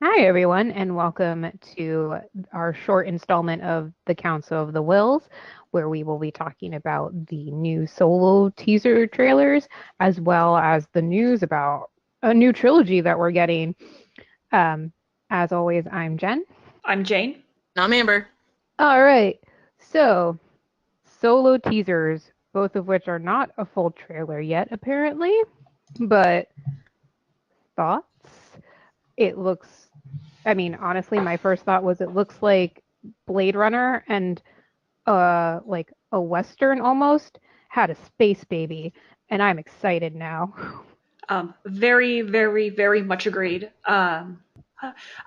Hi, everyone, and welcome to our short installment of the Council of the Whills, where we will be talking about the new solo teaser trailers, as well as the news about a new trilogy that we're getting. Um, as always, I'm Jen. I'm Jane. I'm Amber. All right, so solo teasers, both of which are not a full trailer yet, apparently, but thoughts? It looks, I mean, honestly, my first thought was it looks like Blade Runner and like a western almost had a space baby, and I'm excited now. Very, very, very much agreed. I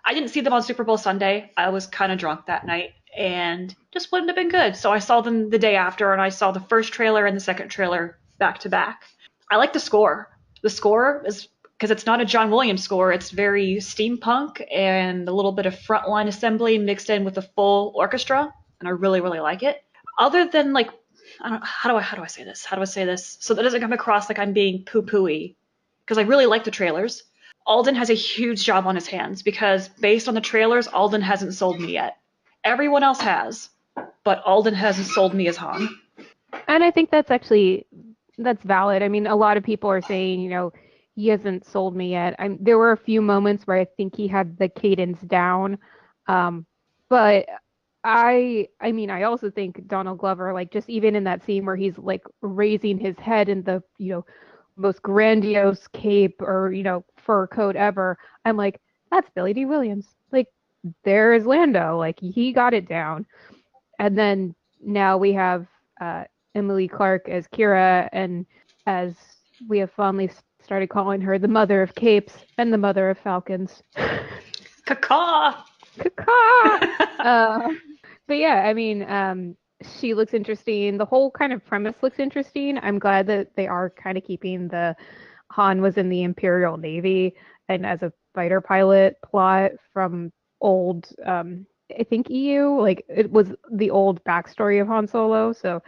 didn't see them on Super Bowl Sunday. I was kind of drunk that night and just wouldn't have been good. So I saw them the day after, and I saw the first trailer and the second trailer back to back. I like the score. The score is because it's not a John Williams score. It's very steampunk and a little bit of frontline assembly mixed in with a full orchestra, and I really, really like it. Other than like, I don't, how do I say this? How do I say this so that doesn't come across like I'm being poo-pooey? Because I really like the trailers. Alden has a huge job on his hands because based on the trailers, Alden hasn't sold me yet. Everyone else has, but Alden hasn't sold me as Han. And I think that's valid. I mean, a lot of people are saying, he hasn't sold me yet. There were a few moments where I think he had the cadence down, but I mean, I also think Donald Glover, like just even in that scene where he's like raising his head in the most grandiose cape or fur coat ever, I'm like, that's Billy D. Williams. Like, there is Lando. Like, he got it down. And then now we have uh, Emily Clark as Kira, and as we have fondly started calling her, the mother of capes and the mother of falcons. Caw. Caw! Uh, but yeah, I mean, she looks interesting. The whole kind of premise looks interesting. I'm glad that they are kind of keeping the Han was in the Imperial Navy and as a fighter pilot plot from old, I think EU, like it was the old backstory of Han Solo. So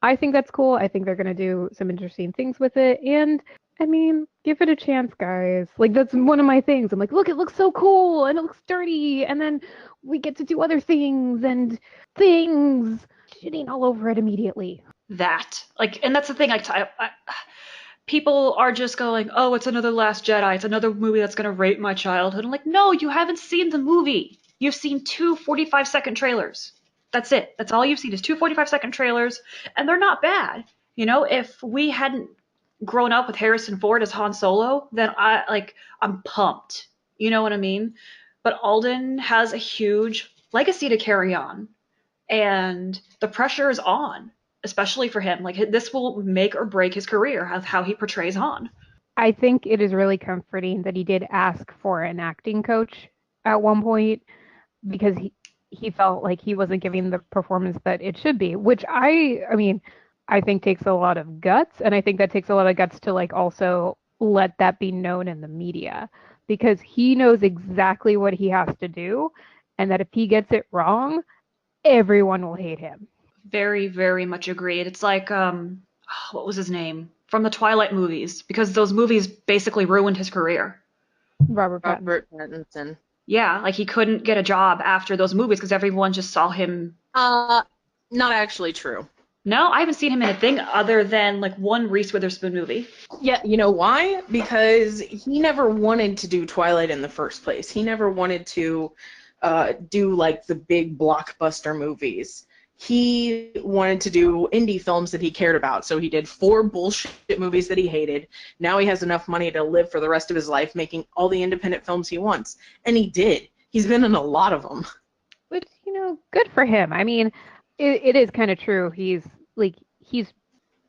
I think that's cool. I think they're going to do some interesting things with it. And I mean, give it a chance, guys. Like, that's one of my things. I'm like, look, it looks so cool and it looks dirty. And then we get to do other things and things shitting all over it immediately. That. Like, and that's the thing. People are just going, oh, it's another Last Jedi. It's another movie that's going to rape my childhood. I'm like, no, you haven't seen the movie. You've seen two 45-second trailers. That's it. That's all you've seen is two 45-second trailers, and they're not bad. If we hadn't grown up with Harrison Ford as Han Solo, then I'm pumped. You know what I mean? But Alden has a huge legacy to carry on, and the pressure is on, especially for him. Like this will make or break his career, how he portrays Han. I think it is really comforting that he did ask for an acting coach at one point because he felt like he wasn't giving the performance that it should be, which I mean, I think takes a lot of guts, and I think that takes a lot of guts to like also let that be known in the media because he knows exactly what he has to do, and that if he gets it wrong, everyone will hate him. Very, very much agreed. It's like what was his name from the Twilight movies? Because those movies basically ruined his career. Robert Pattinson. Robert Pattinson. Yeah, like he couldn't get a job after those movies because everyone just saw him. Uh, Not actually true. No, I haven't seen him in a thing other than like one Reese Witherspoon movie. Yeah, you know why? Because he never wanted to do Twilight in the first place. He never wanted to do like the big blockbuster movies. He wanted to do indie films that he cared about. So he did four bullshit movies that he hated. Now he has enough money to live for the rest of his life making all the independent films he wants. And he did. He's been in a lot of them. Which, good for him. I mean, it is kind of true. He's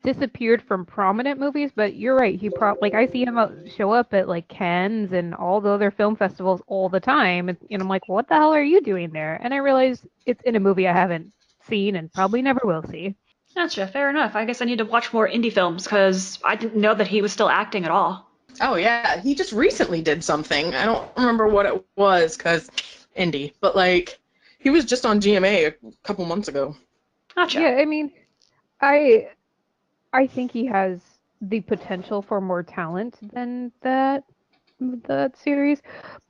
disappeared from prominent movies, but you're right. Like I see him show up at like Cannes and all the other film festivals all the time, and I'm like, what the hell are you doing there? And I realize it's in a movie I haven't seen and probably never will see. Gotcha, fair enough. I guess I need to watch more indie films because I didn't know that he was still acting at all. Oh yeah, he just recently did something. I don't remember what it was because indie, but like he was just on GMA a couple months ago. Gotcha. Yeah, I mean, I I think he has the potential for more talent than that. that series.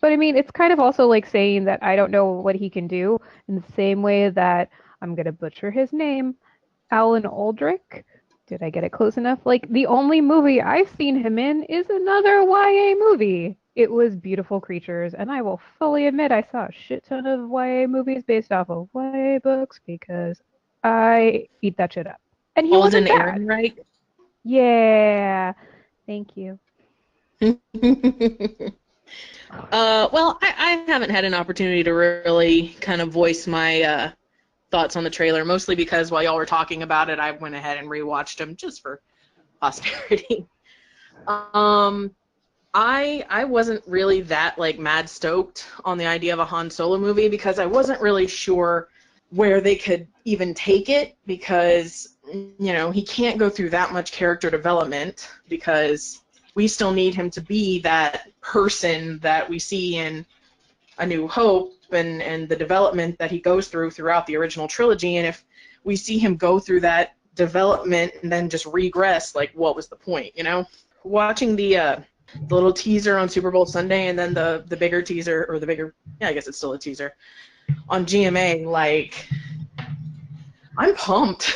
But I mean, it's kind of also like saying that I don't know what he can do in the same way that I'm gonna butcher his name, Alan Aldrich. Did I get it close enough? Like the only movie I've seen him in is another YA movie. It was Beautiful Creatures, and I will fully admit I saw a shit ton of YA movies based off of YA books because I eat that shit up. And he wasn't Alden bad. Ehrenreich. Yeah. Thank you. Well, I haven't had an opportunity to really kind of voice my thoughts on the trailer, mostly because while y'all were talking about it, I went ahead and rewatched them just for posterity. Um, I wasn't really that like mad stoked on the idea of a Han Solo movie because I wasn't really sure where they could even take it because he can't go through that much character development because we still need him to be that person that we see in A New Hope and the development that he goes throughout the original trilogy. And if we see him go through that development and then just regress, like what was the point, Watching the little teaser on Super Bowl Sunday and then the bigger teaser or the bigger, yeah, I guess it's still a teaser on GMA, like I'm pumped.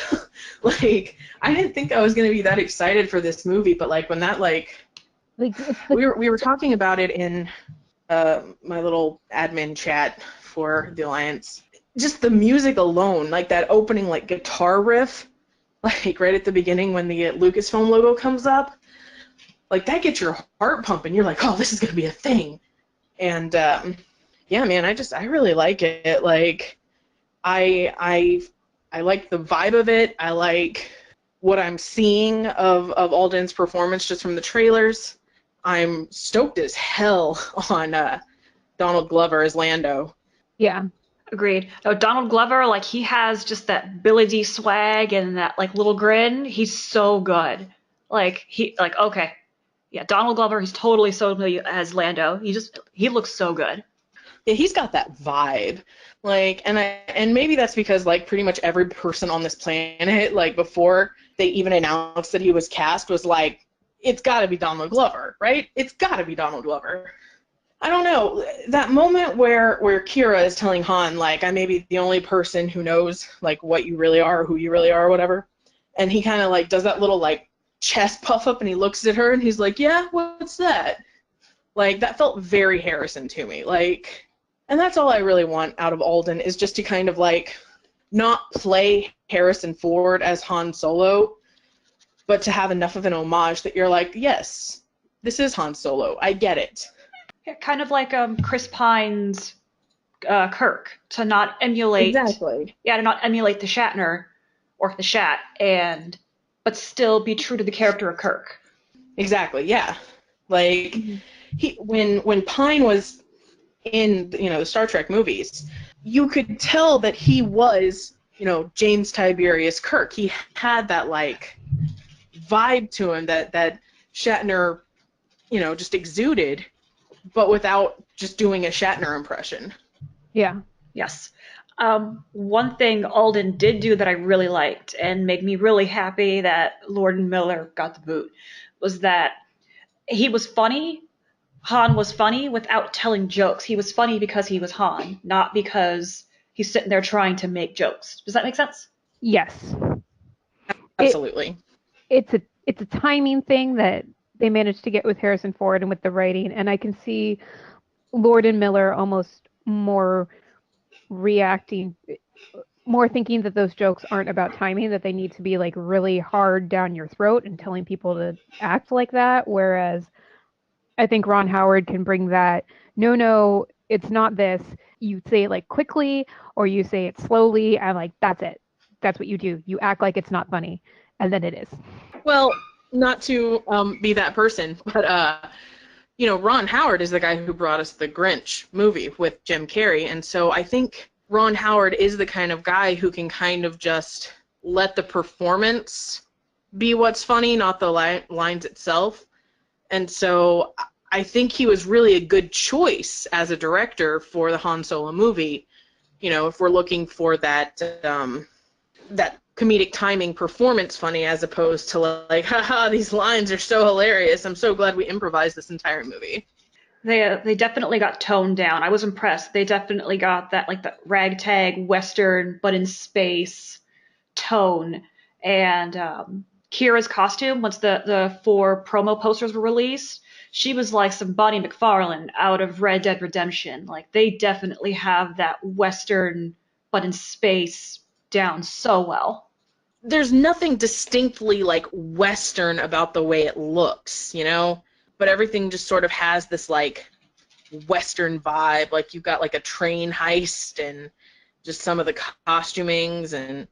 Like I didn't think I was gonna be that excited for this movie, but like when that Like it's the we were talking about it in my little admin chat for the Alliance. Just the music alone, like that opening like guitar riff, like right at the beginning when the Lucasfilm logo comes up, like that gets your heart pumping. You're like, oh, this is gonna be a thing. And yeah, man, I really like it. Like I like the vibe of it. I like what I'm seeing of Alden's performance just from the trailers. I'm stoked as hell on Donald Glover as Lando. yeah. Agreed. No, Donald Glover, like he has just that Billy D swag and that like little grin. He's so good. Like okay, yeah, Donald Glover. He's totally sold me as Lando. He looks so good. Yeah, he's got that vibe. Like, and maybe that's because like pretty much every person on this planet, like before they even announced that he was cast, was like, it's got to be Donald Glover, right? It's got to be Donald Glover. I don't know. That moment where Kira is telling Han, like, I may be the only person who knows like what you really are, or who you really are, or whatever, and he kind of like does that little like chest puff up, and he looks at her, and he's like, yeah, what's that? Like that felt very Harrison to me. Like, and that's all I really want out of Alden is just to kind of like not play Harrison Ford as Han Solo, but to have enough of an homage that you're like, yes, this is Han Solo. I get it. Yeah, kind of like Chris Pine's Kirk to not emulate, Exactly. yeah, to not emulate the Shatner or the Shat, and but still be true to the character of Kirk. Exactly. Yeah. Like Mhm. when Pine was in the Star Trek movies, you could tell that he was James Tiberius Kirk. He had that like vibe to him that Shatner just exuded, but without just doing a Shatner impression. Yeah. Yes. One thing Alden did do that I really liked and made me really happy that Lord and Miller got the boot was that he was funny. Han was funny without telling jokes. He was funny because he was Han, not because he's sitting there trying to make jokes. Does that make sense? Yes. It Absolutely. it's a timing thing that they managed to get with Harrison Ford and with the writing, and I can see Lord and Miller almost more reacting, more thinking that those jokes aren't about timing, that they need to be like really hard down your throat and telling people to act like that. Whereas I think Ron Howard can bring that. No, no, it's not this. You say it like quickly or you say it slowly, and like that's it. That's what you do. You act like it's not funny, and then it is. Well, not to be that person, but Ron Howard is the guy who brought us the Grinch movie with Jim Carrey, and so I think Ron Howard is the kind of guy who can kind of just let the performance be what's funny, not the lines itself. And so I think he was really a good choice as a director for the Han Solo movie. If we're looking for that comedic timing performance funny as opposed to like, haha, these lines are so hilarious. I'm so glad we improvised this entire movie. They definitely got toned down. I was impressed. They definitely got that like the ragtag western but in space tone. And Kira's costume, once the four promo posters were released, she was like some Bonnie McFarlane out of Red Dead Redemption. Like they definitely have that western but in space down so well. There's nothing distinctly like Western about the way it looks, you know? But everything just sort of has this like Western vibe. Like you've got like a train heist and just some of the costumings and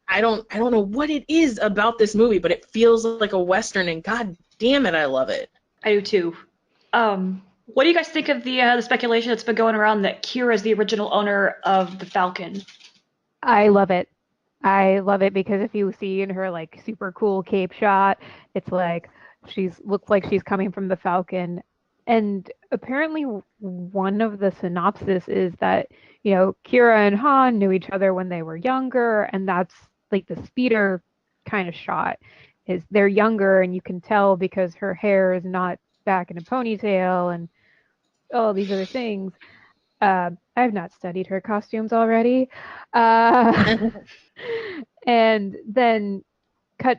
I don't know what it is about this movie, but it feels like a Western and god damn it, I love it. I do too. What do you guys think of the speculation that's been going around that Kira is the original owner of the Falcon? I love it. I love it because if you see in her like super cool cape shot, it's like she's looks like she's coming from the Falcon. And apparently one of the synopsis is that, Kira and Han knew each other when they were younger, and that's like the speeder kind of shot is they're younger and you can tell because her hair is not back in a ponytail and all these other things. I have not studied her costumes already. Uh, and then cut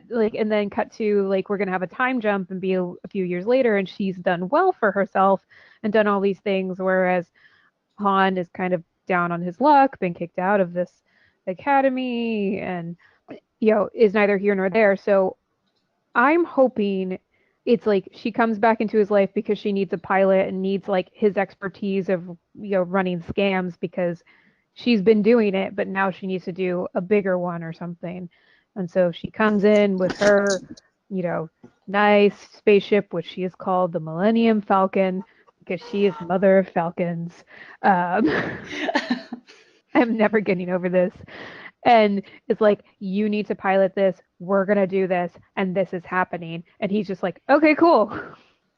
to like we're gonna have a time jump and be a few years later, and she's done well for herself and done all these things, whereas Han is kind of down on his luck, been kicked out of this academy, and is neither here nor there. So I'm hoping it's like she comes back into his life because she needs a pilot and needs like his expertise of running scams because she's been doing it, but now she needs to do a bigger one or something. And so she comes in with her, nice spaceship, which she is called the Millennium Falcon because she is mother of falcons. Um, I'm never getting over this. And it's like, you need to pilot this. We're going to do this. And this is happening. And he's just like, okay, cool.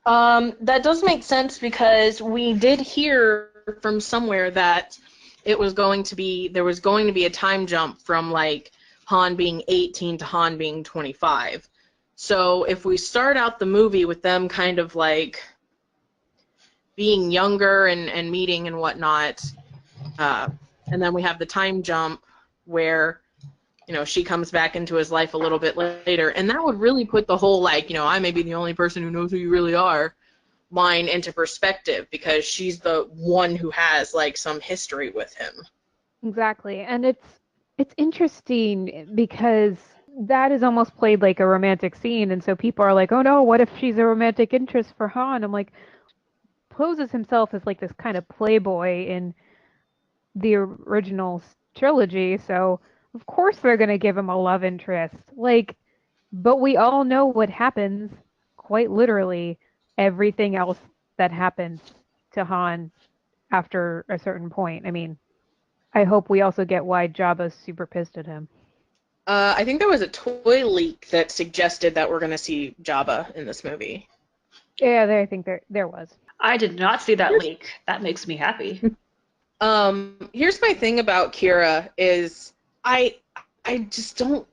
That does make sense because we did hear from somewhere that there was going to be a time jump from like Han being 18 to Han being 25. So if we start out the movie with them kind of like being younger and meeting and whatnot, and then we have the time jump where she comes back into his life a little bit later, and that would really put the whole like, I may be the only person who knows who you really are line into perspective because she's the one who has like some history with him. Exactly. And it's interesting because that is almost played like a romantic scene, and so people are like, oh no, what if she's a romantic interest for Han? I'm like, poses himself as like this kind of playboy in the original trilogy, so of course they're going to give him a love interest. Like, but we all know what happens, quite literally, everything else that happens to Han after a certain point. I mean, I hope we also get why Jabba's super pissed at him. I think there was a toy leak that suggested that we're going to see Jabba in this movie. Yeah, I think there was. I did not see that leak. That makes me happy. Here's my thing about Kira is I just don't.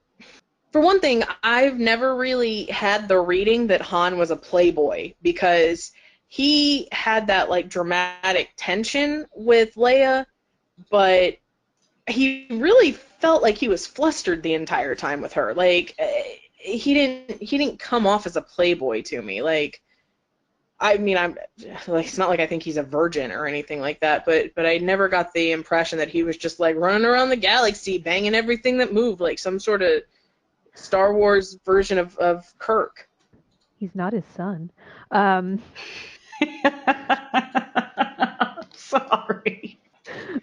For one thing, I've never really had the reading that Han was a playboy because he had that like dramatic tension with Leia, but he really felt like he was flustered the entire time with her. Like he didn't come off as a playboy to me. Like I mean, I'm like it's not like I think he's a virgin or anything like that, but I never got the impression that he was just like running around the galaxy banging everything that moved like some sort of Star Wars version of Kirk. He's not his son. Um, Sorry.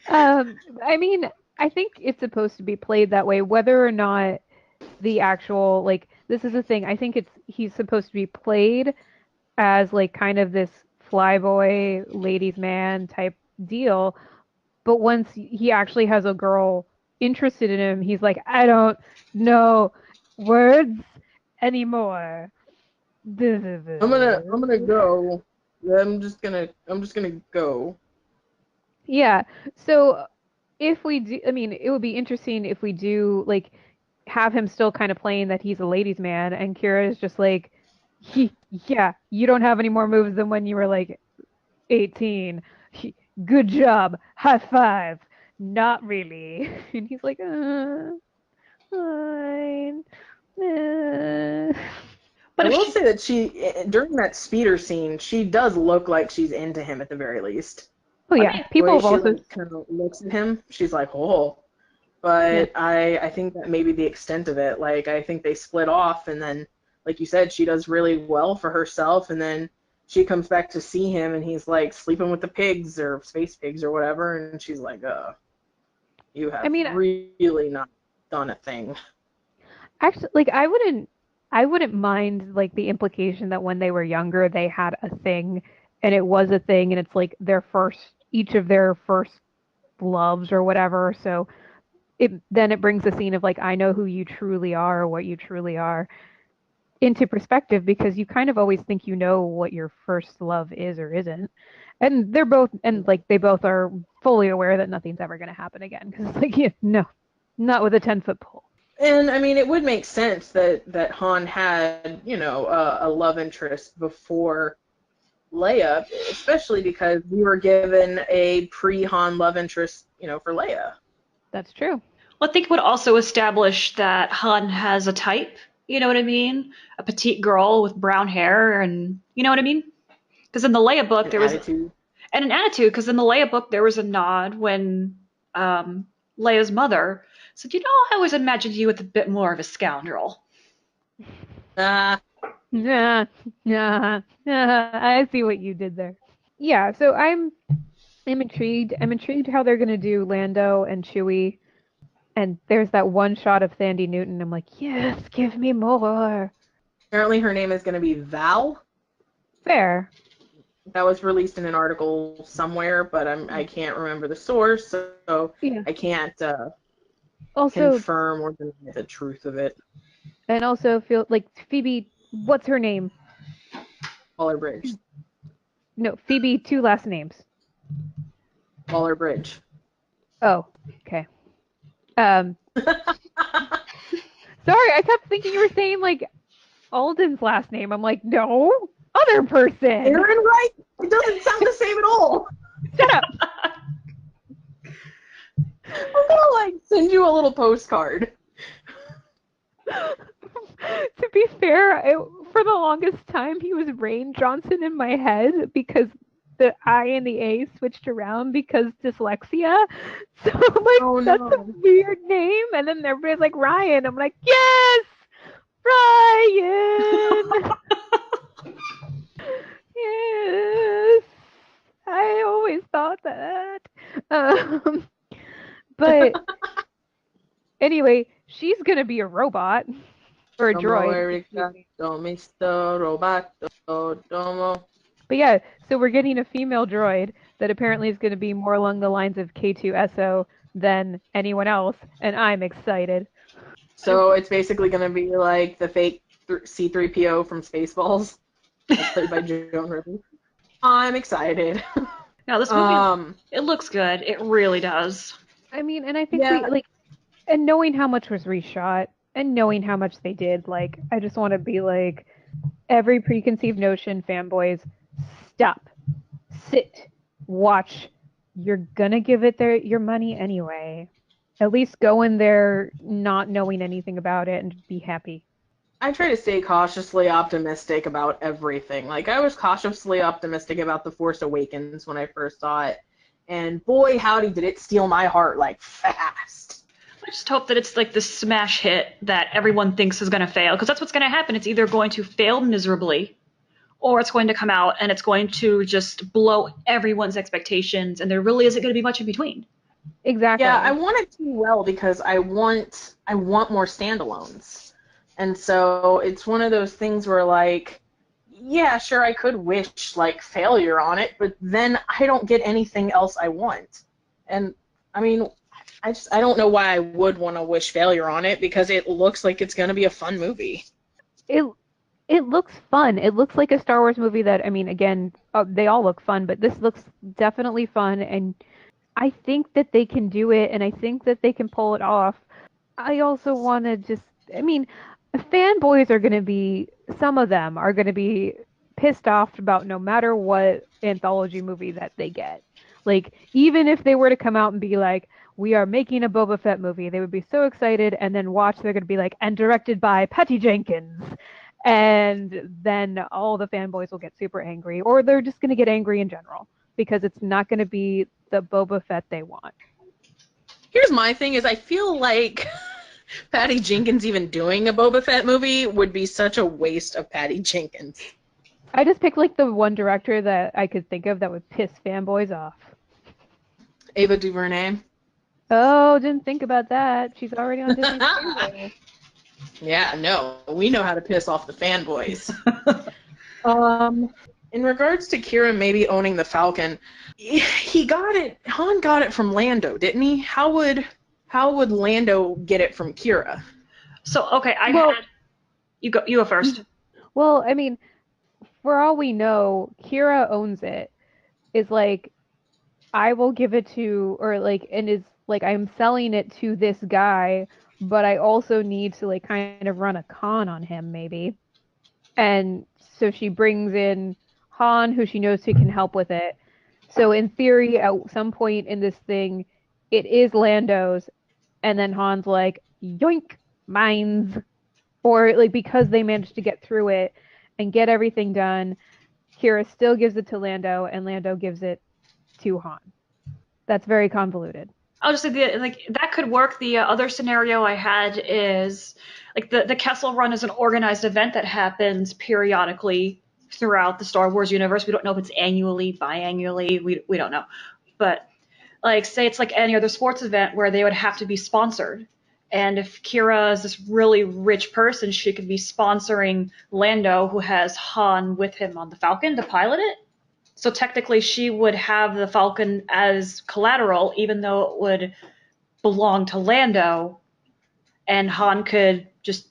I mean, I think it's supposed to be played that way, whether or not the actual like this is the thing. I think he's supposed to be played as like kind of this flyboy, ladies' man type deal. But once he actually has a girl interested in him, he's like, I don't know words anymore. I'm gonna go. I'm just gonna go. Yeah. So if we do, I mean, it would be interesting if we do like have him still kind of playing that he's a ladies' man, and Kira is just like, yeah, you don't have any more moves than when you were like 18. Good job. High five. Not really. And he's like, fine. Uh. But I if will she, say that during that speeder scene, she does look like she's into him at the very least. Oh I yeah, mean, The people way have she also, like kind of looks at him, she's like, oh. yeah. But I think that may be the extent of it. Like I think they split off, and then, like you said, she does really well for herself, and then she comes back to see him, and he's like sleeping with the pigs or space pigs or whatever, and she's like, you I have mean, really not done a thing. actually, like I wouldn't mind like the implication that when they were younger they had a thing, and it was a thing, and it's like each of their first loves or whatever. So it brings the scene of like I know who you truly are or what you truly are into perspective because you kind of always think you know what your first love is or isn't. And they're both and like they both are fully aware that nothing's ever going to happen again because it's like yeah, no, not with a 10-foot pole. And I mean, it would make sense that Han had, a love interest before Leia, especially because we were given a pre-Han love interest, for Leia. That's true. well, I think it would also establish that Han has a type. You know what I mean? A petite girl with brown hair, and you know what I mean? Because in the Leia book An there was, attitude. and an attitude. Because in the Leia book there was a nod when Leia's mother said, "You know, I always imagined you with a bit more of a scoundrel." Ah, Yeah, yeah, yeah. I see what you did there. Yeah, so I'm intrigued. I'm intrigued how they're gonna do Lando and Chewie. And there's that one shot of Sandy Newton. I'm like, yes, give me more. apparently her name is going to be Val. Fair. That was released in an article somewhere, but I can't remember the source, so Yeah. I can't Also, confirm or deny the truth of it. and also feel like Phoebe. What's her name? Waller Bridge. No, Phoebe. Two last names. Waller Bridge. Oh, okay. Um, sorry, I kept thinking you were saying like Alden's last name. I'm like, no, other person. Aaron Wright? It doesn't sound the same at all. Shut up. I'm gonna send you a little postcard. To be fair, for the longest time he was Rain Johnson in my head because the I and the A switched around because dyslexia. So I'm like, Oh that's a no. weird name. And then everybody's like Ryan. I'm like, yes, Ryan. Yes. I always thought that. Um, but anyway, she's gonna be a robot or a Domo droid. Excuse Erica, me. Mr. Roboto, Domo. But yeah, so we're getting a female droid that apparently is going to be more along the lines of K2SO than anyone else, and I'm excited. So it's basically gonna be like the fake C3PO from Spaceballs, as played by Joan Rivers. I'm excited. Now this movie, um, it looks good. It really does. I mean, and I think yeah, we like, and knowing how much was reshot and knowing how much they did, like, I just want to be like, every preconceived notion, fanboys, stop, sit, watch. You're gonna give it your money anyway. At least go in there not knowing anything about it and be happy. I try to stay cautiously optimistic about everything. Like I was cautiously optimistic about The Force Awakens when I first saw it, and boy howdy did it steal my heart like fast. I just hope that it's like the smash hit that everyone thinks is going to fail, because that's what's going to happen. It's either going to fail miserably, or it's going to come out and it's going to just blow everyone's expectations, and there really isn't going to be much in between. Yeah, I Exactly. want it to do well because I want more standalones. And so it's one of those things where like yeah, sure I could wish like failure on it, but then I don't get anything else I want. And I mean, I don't know why I would want to wish failure on it because it looks like it's going to be a fun movie. It it looks fun. It looks like a Star Wars movie that I mean, again, they all look fun, but this looks definitely fun, and I think that they can do it, and I think that they can pull it off. I also want to just, I mean, fanboys are going to be, some of them are going to be pissed off about no matter what anthology movie that they get. Like, even if they were to come out and be like, we are making a Boba Fett movie, they would be so excited, and then watch, they're going to be like, and directed by Patty Jenkins. And then all the fanboys will get super angry, or they're just going to get angry in general because it's not going to be the Boba Fett they want. Here's my thing is I feel like Patty Jenkins even doing a Boba Fett movie would be such a waste of Patty Jenkins. I just picked like the one director that I could think of that would piss fanboys off. Ava DuVernay. Oh, didn't think about that. She's already on Disney's payroll. Yeah, no, we know how to piss off the fanboys. In regards to Kira maybe owning the Falcon, he got it. Han got it from Lando, didn't he? How would Lando get it from Kira? So okay, you go first. Well, I mean, for all we know, Kira owns it. Is like, I will give it to, or like, and is like, I'm selling it to this guy, but I also need to like kind of run a con on him, maybe. And so she brings in Han, who she knows who can help with it. So in theory, at some point in this thing, it is Lando's, and then Han's like, yoink, mine's. Or like, because they managed to get through it and get everything done, Kira still gives it to Lando, and Lando gives it to Han. That's very convoluted. I'll just say like that could work. The other scenario I had is like the Kessel Run is an organized event that happens periodically throughout the Star Wars universe. We don't know if it's annually, biannually. We don't know, but like say it's like any other sports event where they would have to be sponsored. And if Kira is this really rich person, she could be sponsoring Lando, who has Han with him on the Falcon to pilot it. So technically, she would have the Falcon as collateral, even though it would belong to Lando, and Han could just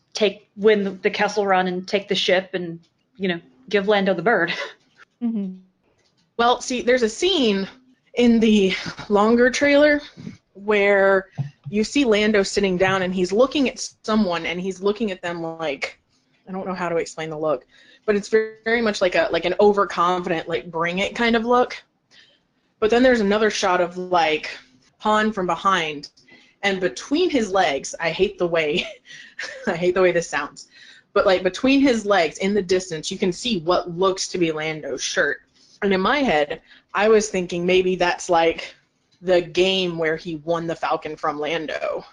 win the Kessel Run and take the ship and give Lando the bird. Mm-hmm. Well, see, there's a scene in the longer trailer where you see Lando sitting down and he's looking at someone and he's looking at them like, I don't know how to explain the look, but it's very, very much like an overconfident, like bring it kind of look. But then there's another shot of like Han from behind, and between his legs, I hate the way this sounds, but like between his legs in the distance, you can see what looks to be Lando's shirt. And in my head, I was thinking maybe that's like the game where he won the Falcon from Lando.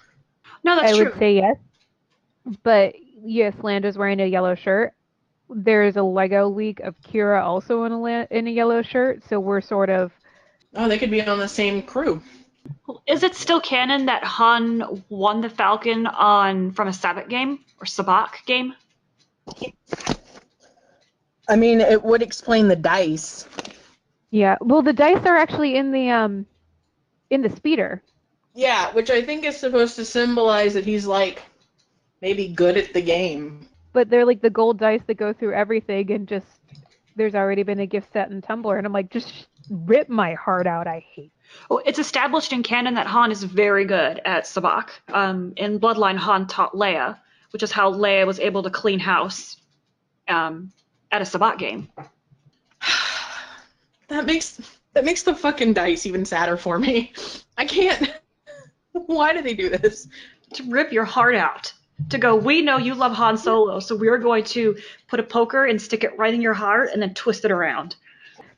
No, that's I true. would say yes. But yes, Lando's wearing a yellow shirt. There's a Lego leak of Kira also in a yellow shirt, so we're sort of... Oh, they could be on the same crew. Is it still canon that Han won the Falcon from a Sabbac game or Sabacc game? I mean, it would explain the dice. Yeah, well, the dice are actually in the speeder. Yeah, which I think is supposed to symbolize that he's like maybe good at the game. But they're like the gold dice that go through everything, and just there's already been a gift set in Tumblr, and I'm like, just rip my heart out. I hate. Well, it's established in canon that Han is very good at Sabacc. In Bloodline, Han taught Leia, which is how Leia was able to clean house at a Sabacc game. That makes the fucking dice even sadder for me. I can't. Why do they do this? To rip your heart out. To go, we know you love Han Solo, so we're going to put a poker and stick it right in your heart and then twist it around.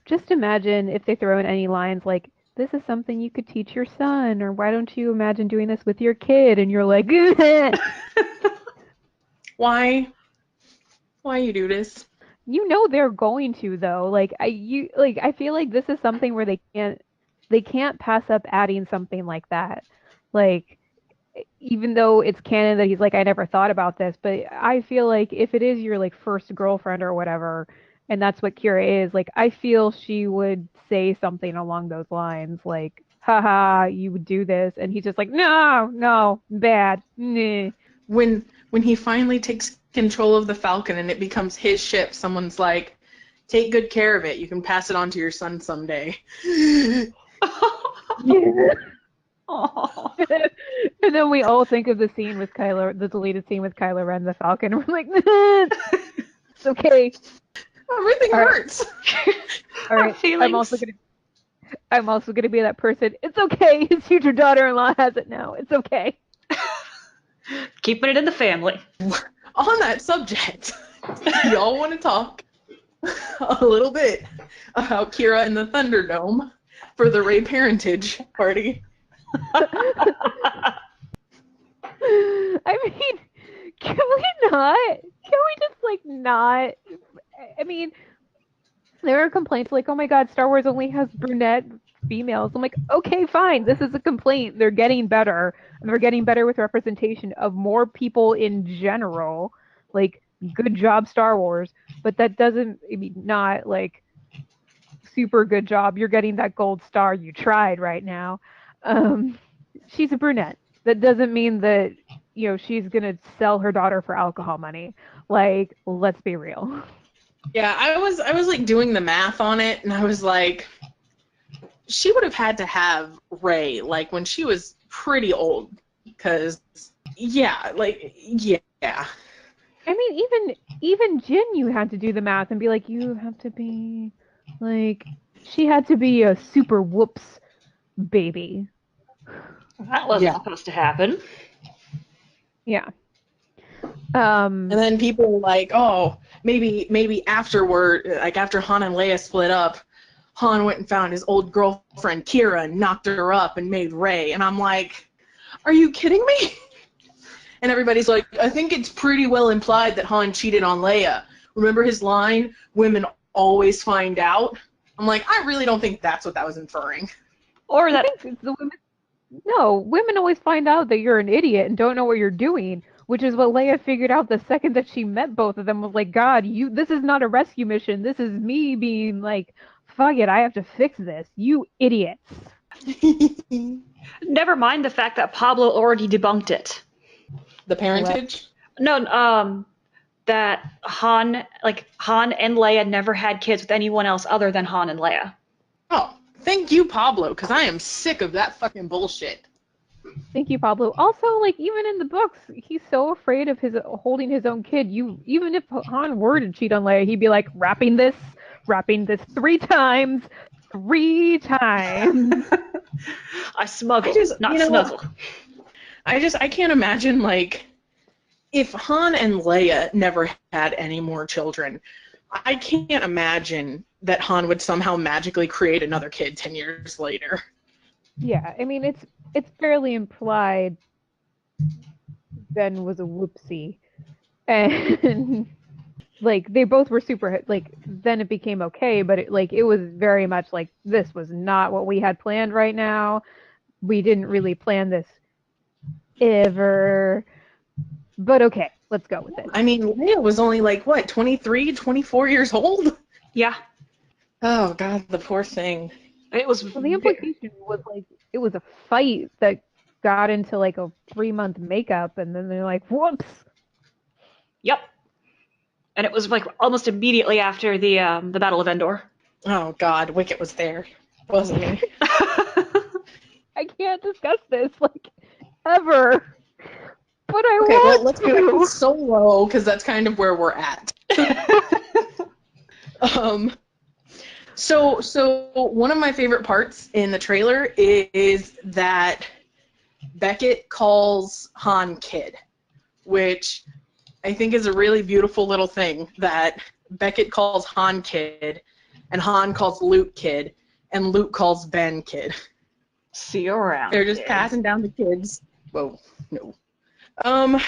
Just imagine if they throw in any lines like, this is something you could teach your son, or why don't you imagine doing this with your kid? And you're like, why you do this? You know they're going to, though. I feel like this is something where they can't pass up adding something like that. Like, even though it's canon that he's like, I never thought about this, but I feel like if it is your like first girlfriend or whatever, and that's what Kira is, like, I feel she would say something along those lines, like, haha, you would do this, and he's just like, no, bad, nah. When he finally takes control of the Falcon and it becomes his ship, someone's like, take good care of it, you can pass it on to your son someday. Yeah. And then we all think of the scene with the deleted scene with Kylo Ren, the Falcon, and we're like, it's okay. Everything All right, hurts. all Our right. feelings. I'm also gonna be that person. It's okay. His future daughter-in-law has it now. It's okay. Keeping it in the family. On that subject, y'all want to talk a little bit about Kira in the Thunderdome for the Ray parentage party? I mean, can we not? Can we just like not? I mean, there are complaints like, oh my god, Star Wars only has brunette females. I'm like, okay, fine. This is a complaint. They're getting better. And they're getting better with representation of more people in general. Like, good job, Star Wars. But that doesn't, I mean, not like super good job. You're getting that gold star. You tried right now. She's a brunette. That doesn't mean that, she's going to sell her daughter for alcohol money. Like, let's be real. Yeah, I was like doing the math on it, and I was like, she would have had to have Ray like when she was pretty old, because yeah, like yeah. I mean, even Jin, you had to do the math and be like, you have to be like, she had to be a super whoops baby. That wasn't supposed to happen. Yeah. And then people were like, oh, maybe afterward, like after Han and Leia split up, Han went and found his old girlfriend Kira and knocked her up and made Rey. And I'm like, are you kidding me? And everybody's like, I think it's pretty well implied that Han cheated on Leia. Remember his line, women always find out? I'm like, I really don't think that's what that was inferring. Or I that think it's the women. No, women always find out that you're an idiot and don't know what you're doing, which is what Leia figured out the second that she met both of them. Was like, God, this is not a rescue mission. This is me being like, fuck it, I have to fix this. You idiots. never mind the fact that Pablo already debunked it. The parentage? No, that Han and Leia never had kids with anyone else other than Han and Leia. Oh, thank you, Pablo, because I am sick of that fucking bullshit. Thank you, Pablo. Also, like, even in the books, he's so afraid of his holding his own kid. Even if Han were to cheat on Leia, he'd be like, wrapping this 3 times. 3 times. I smuggle, not you know what? snuggle. I can't imagine, like, if Han and Leia never had any more children, I can't imagine that Han would somehow magically create another kid 10 years later. Yeah, I mean, it's fairly implied Ben was a whoopsie. And like they both were super like then it became okay, but it was very much like this was not what we had planned right now. We didn't really plan this ever. But okay, let's go with it. I mean, Leia was only like, what, 23, 24 years old? Yeah, Oh, God, the poor thing. it was. Well, the implication was like it was a fight that got into like a 3-month makeup, and then they're like, whoops. Yep, and it was like almost immediately after the Battle of Endor. Oh, God, Wicket was there, wasn't he? I can't discuss this like ever. But I Okay, well, let's want go to. Solo, because that's kind of where we're at. So one of my favorite parts in the trailer is that Beckett calls Han Kid, which I think is a really beautiful little thing, that Beckett calls Han Kid, and Han calls Luke Kid, and Luke calls Ben Kid. See you around. They're just kid. passing down the kids. Whoa, no.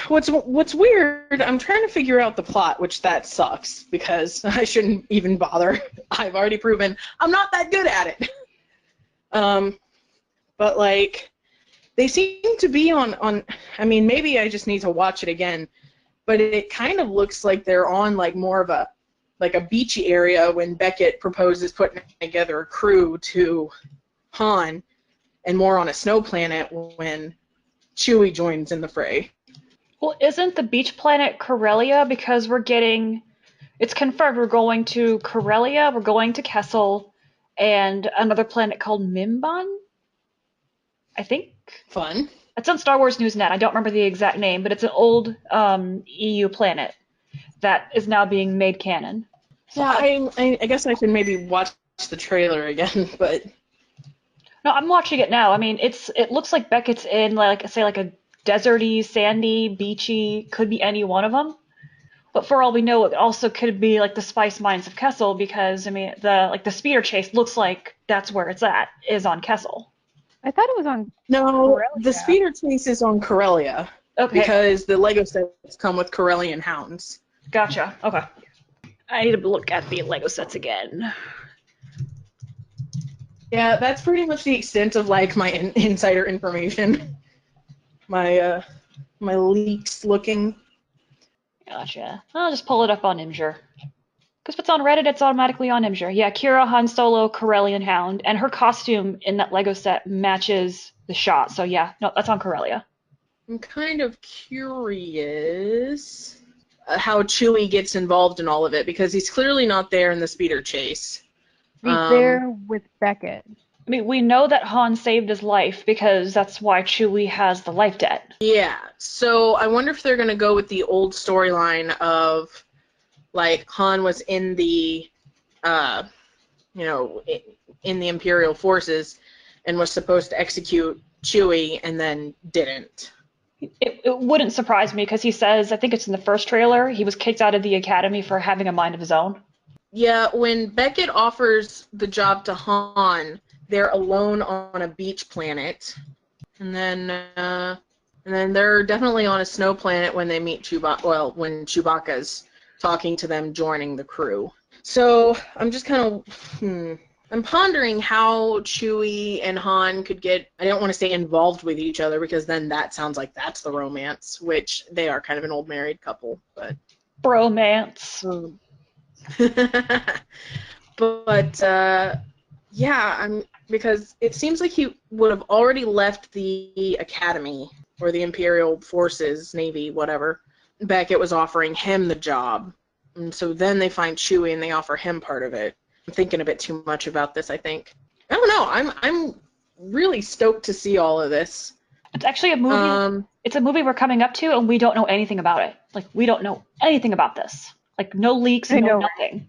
What's weird, I'm trying to figure out the plot, which that sucks, because I shouldn't even bother. I've already proven I'm not that good at it. But like, they seem to be on, I mean, maybe I just need to watch it again, but it kind of looks like they're on like more of a beachy area when Beckett proposes putting together a crew to Han, and more on a snow planet when Chewie joins in the fray. Well, isn't the beach planet Corellia? Because it's confirmed we're going to Corellia, we're going to Kessel, and another planet called Mimban, I think. Fun. It's on Star Wars News Net. I don't remember the exact name, but it's an old EU planet that is now being made canon. So Yeah, I guess I should maybe watch the trailer again, but no, I'm watching it now. I mean, it looks like Beckett's in like say like a deserty, sandy, beachy, could be any one of them. But for all we know, it also could be like the Spice Mines of Kessel because I mean the speeder chase looks like that's where it's at, is on Kessel. I thought it was on no, the Corellia. speeder chase is on Corellia Okay, because the Lego sets come with Corellian hounds. gotcha. Okay. I need to look at the Lego sets again. Yeah, that's pretty much the extent of like my insider information. My leaks looking. Gotcha. I'll just pull it up on Imgur. Because if it's on Reddit, it's automatically on Imgur. Yeah, Kira, Han Solo, Corellian Hound, and her costume in that Lego set matches the shot. So yeah, no, that's on Corellia. I'm kind of curious how Chewie gets involved in all of it because he's clearly not there in the speeder chase. He's there with Beckett. I mean, we know that Han saved his life because that's why Chewie has the life debt. Yeah, so I wonder if they're going to go with the old storyline of, like, Han was in the, uh, you know, in the Imperial forces and was supposed to execute Chewie and then didn't. It wouldn't surprise me because he says, I think it's in the first trailer, he was kicked out of the academy for having a mind of his own. Yeah, when Beckett offers the job to Han, they're alone on a beach planet, and then they're definitely on a snow planet when they meet Chewbacca. Well, when Chewbacca's talking to them, joining the crew. So I'm just kind of, I'm pondering how Chewie and Han could get. I don't want to say involved with each other because then that sounds like that's the romance, which they are kind of an old married couple, but. Bromance. But yeah, because it seems like he would have already left the academy or the Imperial Forces, Navy, whatever. Beckett was offering him the job, and so then they find Chewie and they offer him part of it. I'm thinking a bit too much about this. I think. I don't know. I'm really stoked to see all of this. It's actually a movie. It's a movie we're coming up to, and we don't know anything about it. Like, we don't know anything about this. Like, no leaks, I no know. nothing.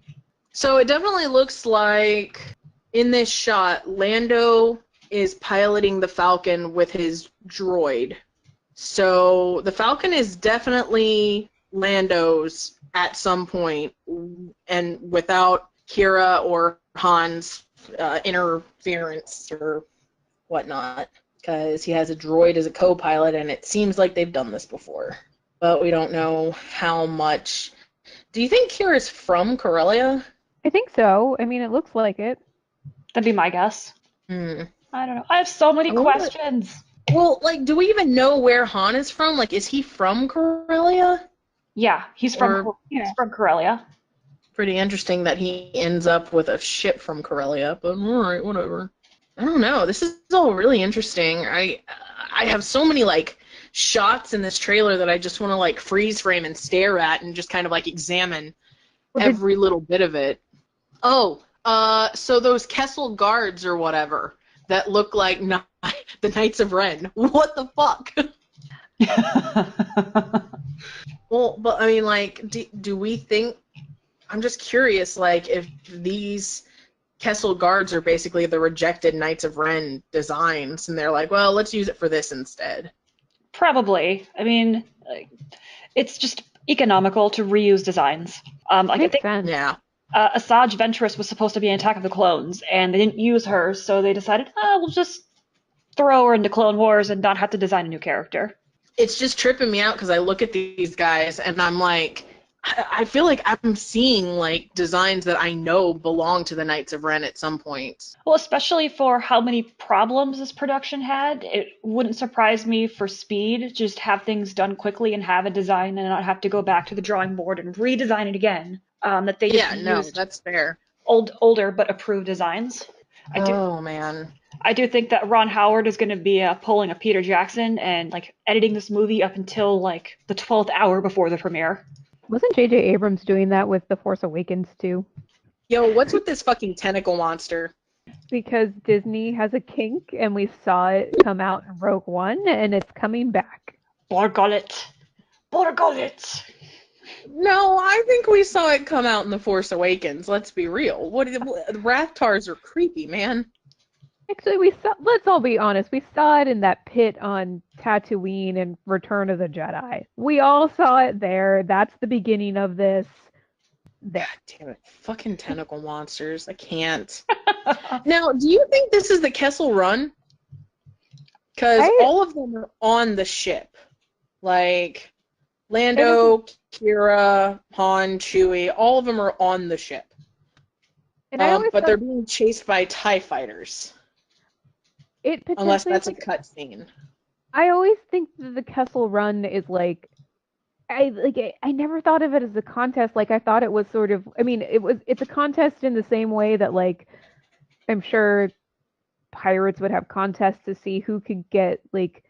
So it definitely looks like in this shot, Lando is piloting the Falcon with his droid. So the Falcon is definitely Lando's at some point, and without Kira or Han's interference or whatnot, because he has a droid as a co-pilot, and it seems like they've done this before. But we don't know how much. Do you think Kira's from Corellia? I think so. I mean, it looks like it. That'd be my guess. Hmm. I don't know. I have so many I wonder- questions. Well, like, do we even know where Han is from? Like, is he from Corellia? Yeah, he's from Corellia. Pretty interesting that he ends up with a ship from Corellia, but alright, whatever. I don't know. This is all really interesting. I have so many, like, shots in this trailer that I just want to, like, freeze frame and stare at and just kind of, like, examine every little bit of it. Oh, so those Kessel guards or whatever that look like the Knights of Ren. What the fuck? Well, but I mean, like, do we think? I'm just curious, like, if these Kessel guards are basically the rejected Knights of Ren designs, and they're like, well, let's use it for this instead. Probably. I mean, it's just economical to reuse designs. Like, I Makes think sense. Yeah. Asajj Ventress was supposed to be in Attack of the Clones, and they didn't use her, so they decided, we'll just throw her into Clone Wars and not have to design a new character. It's just tripping me out because I look at these guys and I'm like, I feel like I'm seeing like designs that I know belong to the Knights of Ren at some point. Well, especially for how many problems this production had, it wouldn't surprise me for speed, just have things done quickly and have a design and not have to go back to the drawing board and redesign it again. That they just used that's fair. older but approved designs. Man. I do think that Ron Howard is going to be pulling a Peter Jackson and like editing this movie up until like the 12th hour before the premiere. Wasn't J.J. Abrams doing that with The Force Awakens too? Yo, what's with this fucking tentacle monster? Because Disney has a kink, and we saw it come out in Rogue One, and it's coming back. Borgullet. Borgullet. No, I think we saw it come out in The Force Awakens. Let's be real. Rathtars are creepy, man. Actually, we saw. Let's all be honest. We saw it in that pit on Tatooine in Return of the Jedi. We all saw it there. That's the beginning of this. There. God damn it. Fucking tentacle monsters. I can't. Now, do you think this is the Kessel Run? Because I all of them are on the ship. Like, and I Lando, Kira, Han, Chewie, all of them are on the ship. and I always But thought they're being chased by TIE fighters. it Unless potentially is that's a like. cutscene. I always think that the Kessel Run is like. I never thought of it as a contest. Like I thought it was sort of. I mean, it's a contest in the same way that like I'm sure pirates would have contests to see who could get like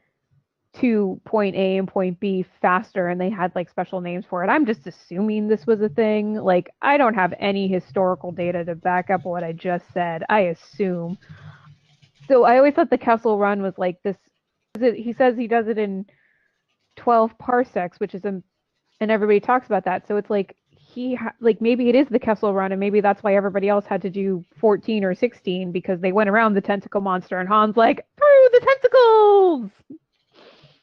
to point A and point B faster, and they had like special names for it. I'm just assuming this was a thing. Like I don't have any historical data to back up what I just said. I assume. So I always thought the Kessel Run was like this. He says he does it in 12 parsecs, which is a, and everybody talks about that. So it's like like maybe it is the Kessel Run, and maybe that's why everybody else had to do 14 or 16 because they went around the tentacle monster, and Han's like through the tentacles.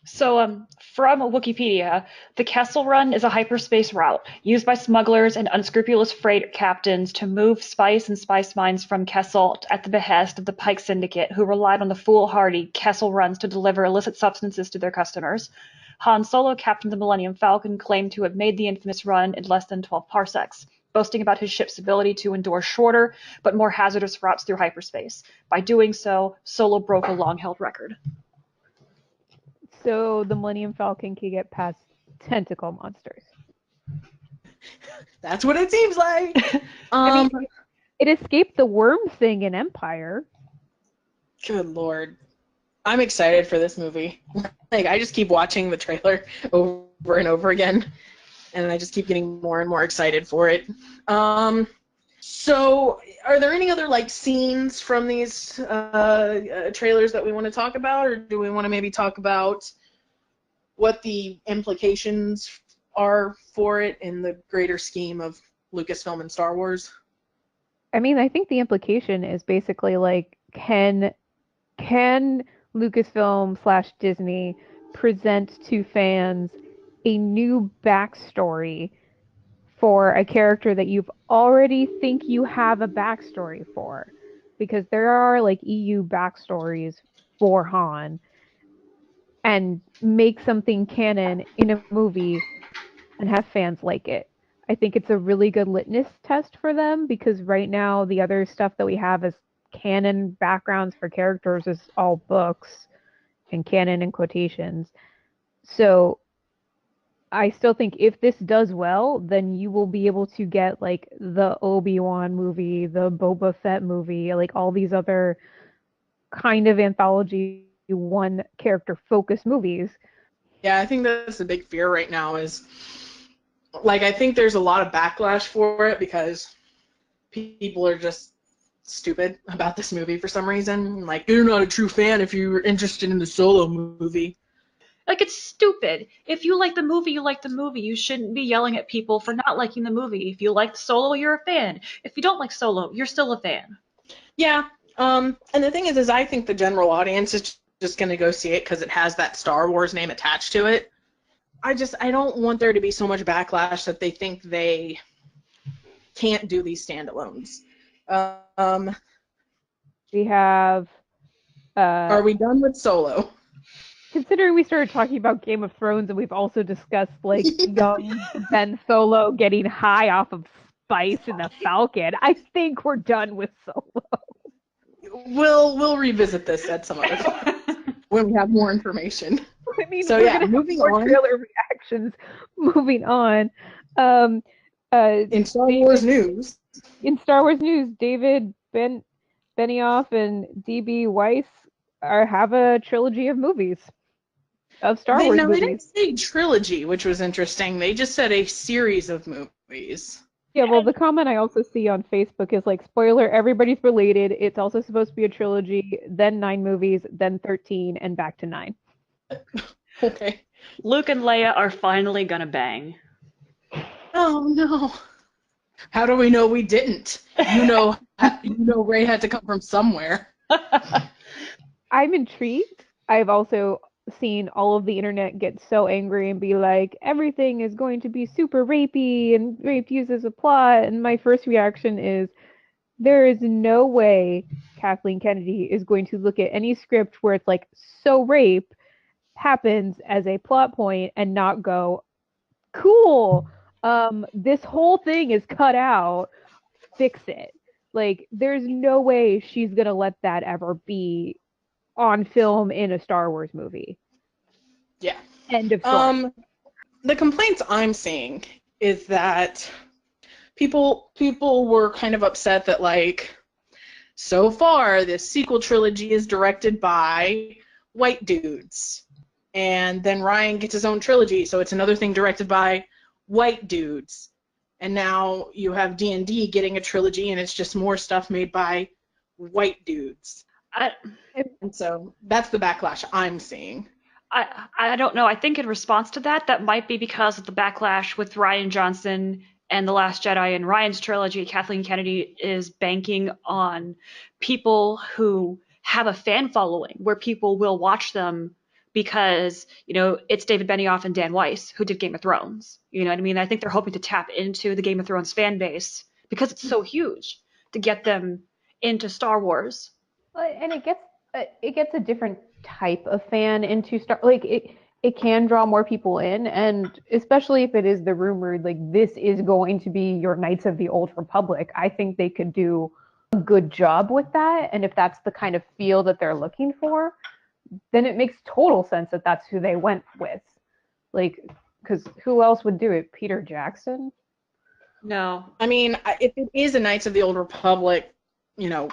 So, from Wikipedia, the Kessel Run is a hyperspace route used by smugglers and unscrupulous freight captains to move spice and spice mines from Kessel at the behest of the Pike Syndicate, who relied on the foolhardy Kessel Runs to deliver illicit substances to their customers. Han Solo, captain of the Millennium Falcon, claimed to have made the infamous run in less than 12 parsecs, boasting about his ship's ability to endure shorter but more hazardous routes through hyperspace. By doing so, Solo broke a long-held record. So the Millennium Falcon can get past tentacle monsters. That's what it seems like. I mean, Um, it escaped the worm thing in Empire. Good lord. I'm excited for this movie. Like, I just keep watching the trailer over and over again, and I just keep getting more and more excited for it. So, are there any other like scenes from these trailers that we want to talk about, or do we want to maybe talk about what the implications are for it in the greater scheme of Lucasfilm and Star Wars? I mean, I think the implication is basically like, can Lucasfilm slash Disney present to fans a new backstory for a character that you've already think you have a backstory for? Because there are like EU backstories for Han, and make something canon in a movie and have fans like it. I think it's a really good litmus test for them because right now the other stuff that we have as canon backgrounds for characters is all books and canon and quotations. So I still think if this does well, then you will be able to get like the Obi-Wan movie, the Boba Fett movie, like all these other kind of anthology one character focused movies. Yeah, I think that's the big fear right now is like I think there's a lot of backlash for it because people are just stupid about this movie for some reason. Like you're not a true fan if you're interested in the Solo movie. Like, it's stupid. If you like the movie, you like the movie. You shouldn't be yelling at people for not liking the movie. If you like Solo, you're a fan. If you don't like Solo, you're still a fan. Yeah. And the thing is I think the general audience is just going to go see it because it has that Star Wars name attached to it. I don't want there to be so much backlash that they think they can't do these standalones. Um, We have are we done with Solo? considering we started talking about Game of Thrones and we've also discussed like young Ben Solo getting high off of spice in the Falcon, I think we're done with Solo. We'll revisit this at some other point when we have more information. I mean, So we're yeah, gonna have moving more on. trailer reactions. Moving on. Um, In Star Wars David news, in Star Wars news, David Benioff and DB Weiss have a trilogy of movies of Star Wars they movies. didn't say trilogy, which was interesting. They just said a series of movies. Yeah, well, the comment I also see on Facebook is like, spoiler, everybody's related. It's also supposed to be a trilogy, then 9 movies, then 13, and back to 9. Okay. Luke and Leia are finally gonna bang. Oh no. How do we know we didn't? You know Ray had to come from somewhere. I'm intrigued. I've also seen all of the internet get so angry and be like, everything is going to be super rapey and rape uses a plot. And my first reaction is, there is no way Kathleen Kennedy is going to look at any script where it's like, so rape happens as a plot point and not go, cool. This whole thing is cut out. Fix it. Like, there's no way she's gonna let that ever be on film in a Star Wars movie. Yeah. End of story. The complaints I'm seeing is that people were kind of upset that, like, so far this sequel trilogy is directed by white dudes, and then Ryan gets his own trilogy, so it's another thing directed by white dudes, and now you have D&D getting a trilogy and it's just more stuff made by white dudes. I, And so that's the backlash I'm seeing. I don't know. I think in response to that, that might be because of the backlash with Rian Johnson and The Last Jedi and Ryan's trilogy. Kathleen Kennedy is banking on people who have a fan following, where people will watch them because, it's David Benioff and Dan Weiss who did Game of Thrones. You know what I mean? I think they're hoping to tap into the Game of Thrones fan base because it's so huge to get them into Star Wars. And it gets a different type of fan into Star, like it can draw more people in, and especially if it is the rumored, like, this is going to be your Knights of the Old Republic. I think they could do a good job with that, and if that's the kind of feel that they're looking for, then it makes total sense that that's who they went with. Like, because who else would do it? Peter Jackson? No. I mean, if it is a Knights of the Old Republic, you know,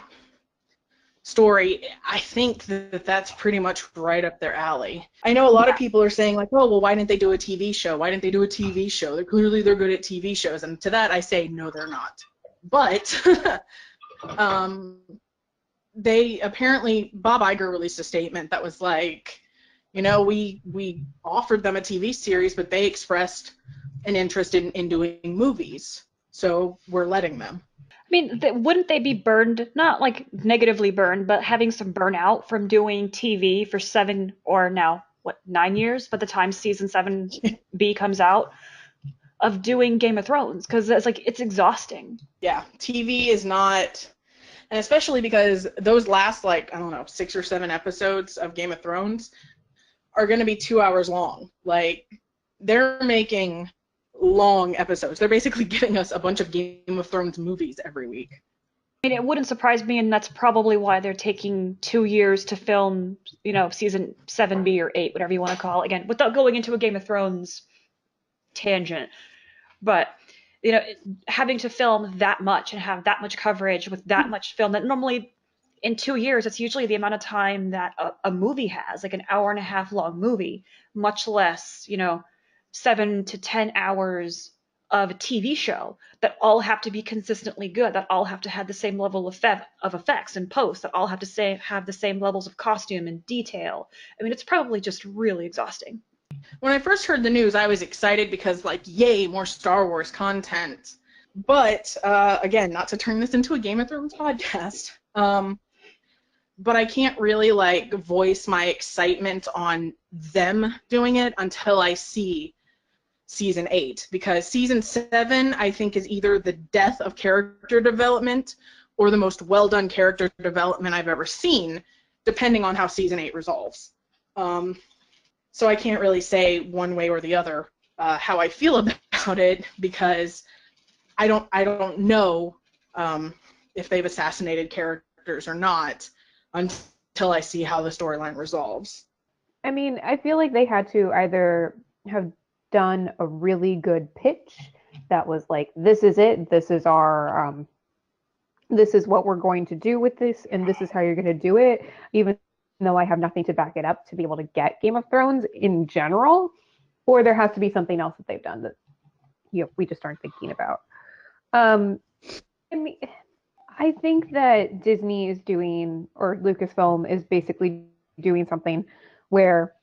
story, I think that that's pretty much right up their alley. I know a lot of people are saying, like, oh, well, why didn't they do a TV show? Why didn't they do a TV show? They're good at TV shows. And to that I say, no, they're not. But they apparently, Bob Iger released a statement that was like, we offered them a TV series, but they expressed an interest in doing movies. So we're letting them. I mean, wouldn't they be burned, not like negatively burned, but having some burnout from doing TV for 7 or now, 9 years by the time season 7B comes out, of doing Game of Thrones? Because it's exhausting. Yeah, TV is not, and especially because those last, like, I don't know, 6 or 7 episodes of Game of Thrones are going to be 2 hours long. Like, they're making long episodes. They're basically giving us a bunch of Game of Thrones movies every week. I mean, it wouldn't surprise me, and that's probably why they're taking 2 years to film, season 7B or 8, whatever you want to call it, again, without going into a Game of Thrones tangent. But, having to film that much and have that much coverage with that much film, that normally in 2 years, it's usually the amount of time that a movie has, like an hour and a half long movie, much less, 7 to 10 hours of a TV show that all have to be consistently good, that all have to have the same level of effects and post, that all have to have the same levels of costume and detail. I mean, it's probably just really exhausting. When I first heard the news, I was excited because, like, yay, more Star Wars content. But, again, not to turn this into a Game of Thrones podcast, but I can't really, like, voice my excitement on them doing it until I see season 8, because season 7, I think, is either the death of character development or the most well-done character development I've ever seen, depending on how season 8 resolves. So I can't really say one way or the other how I feel about it, because I don't know if they've assassinated characters or not until I see how the storyline resolves. I mean, I feel like they had to either have done a really good pitch that was like, this is it, this is our this is what we're going to do with this, and this is how you're going to do it, even though I have nothing to back it up to be able to get Game of Thrones in general, or there has to be something else that they've done that we just aren't thinking about. I mean, I think that Disney is doing, or Lucasfilm is basically doing something where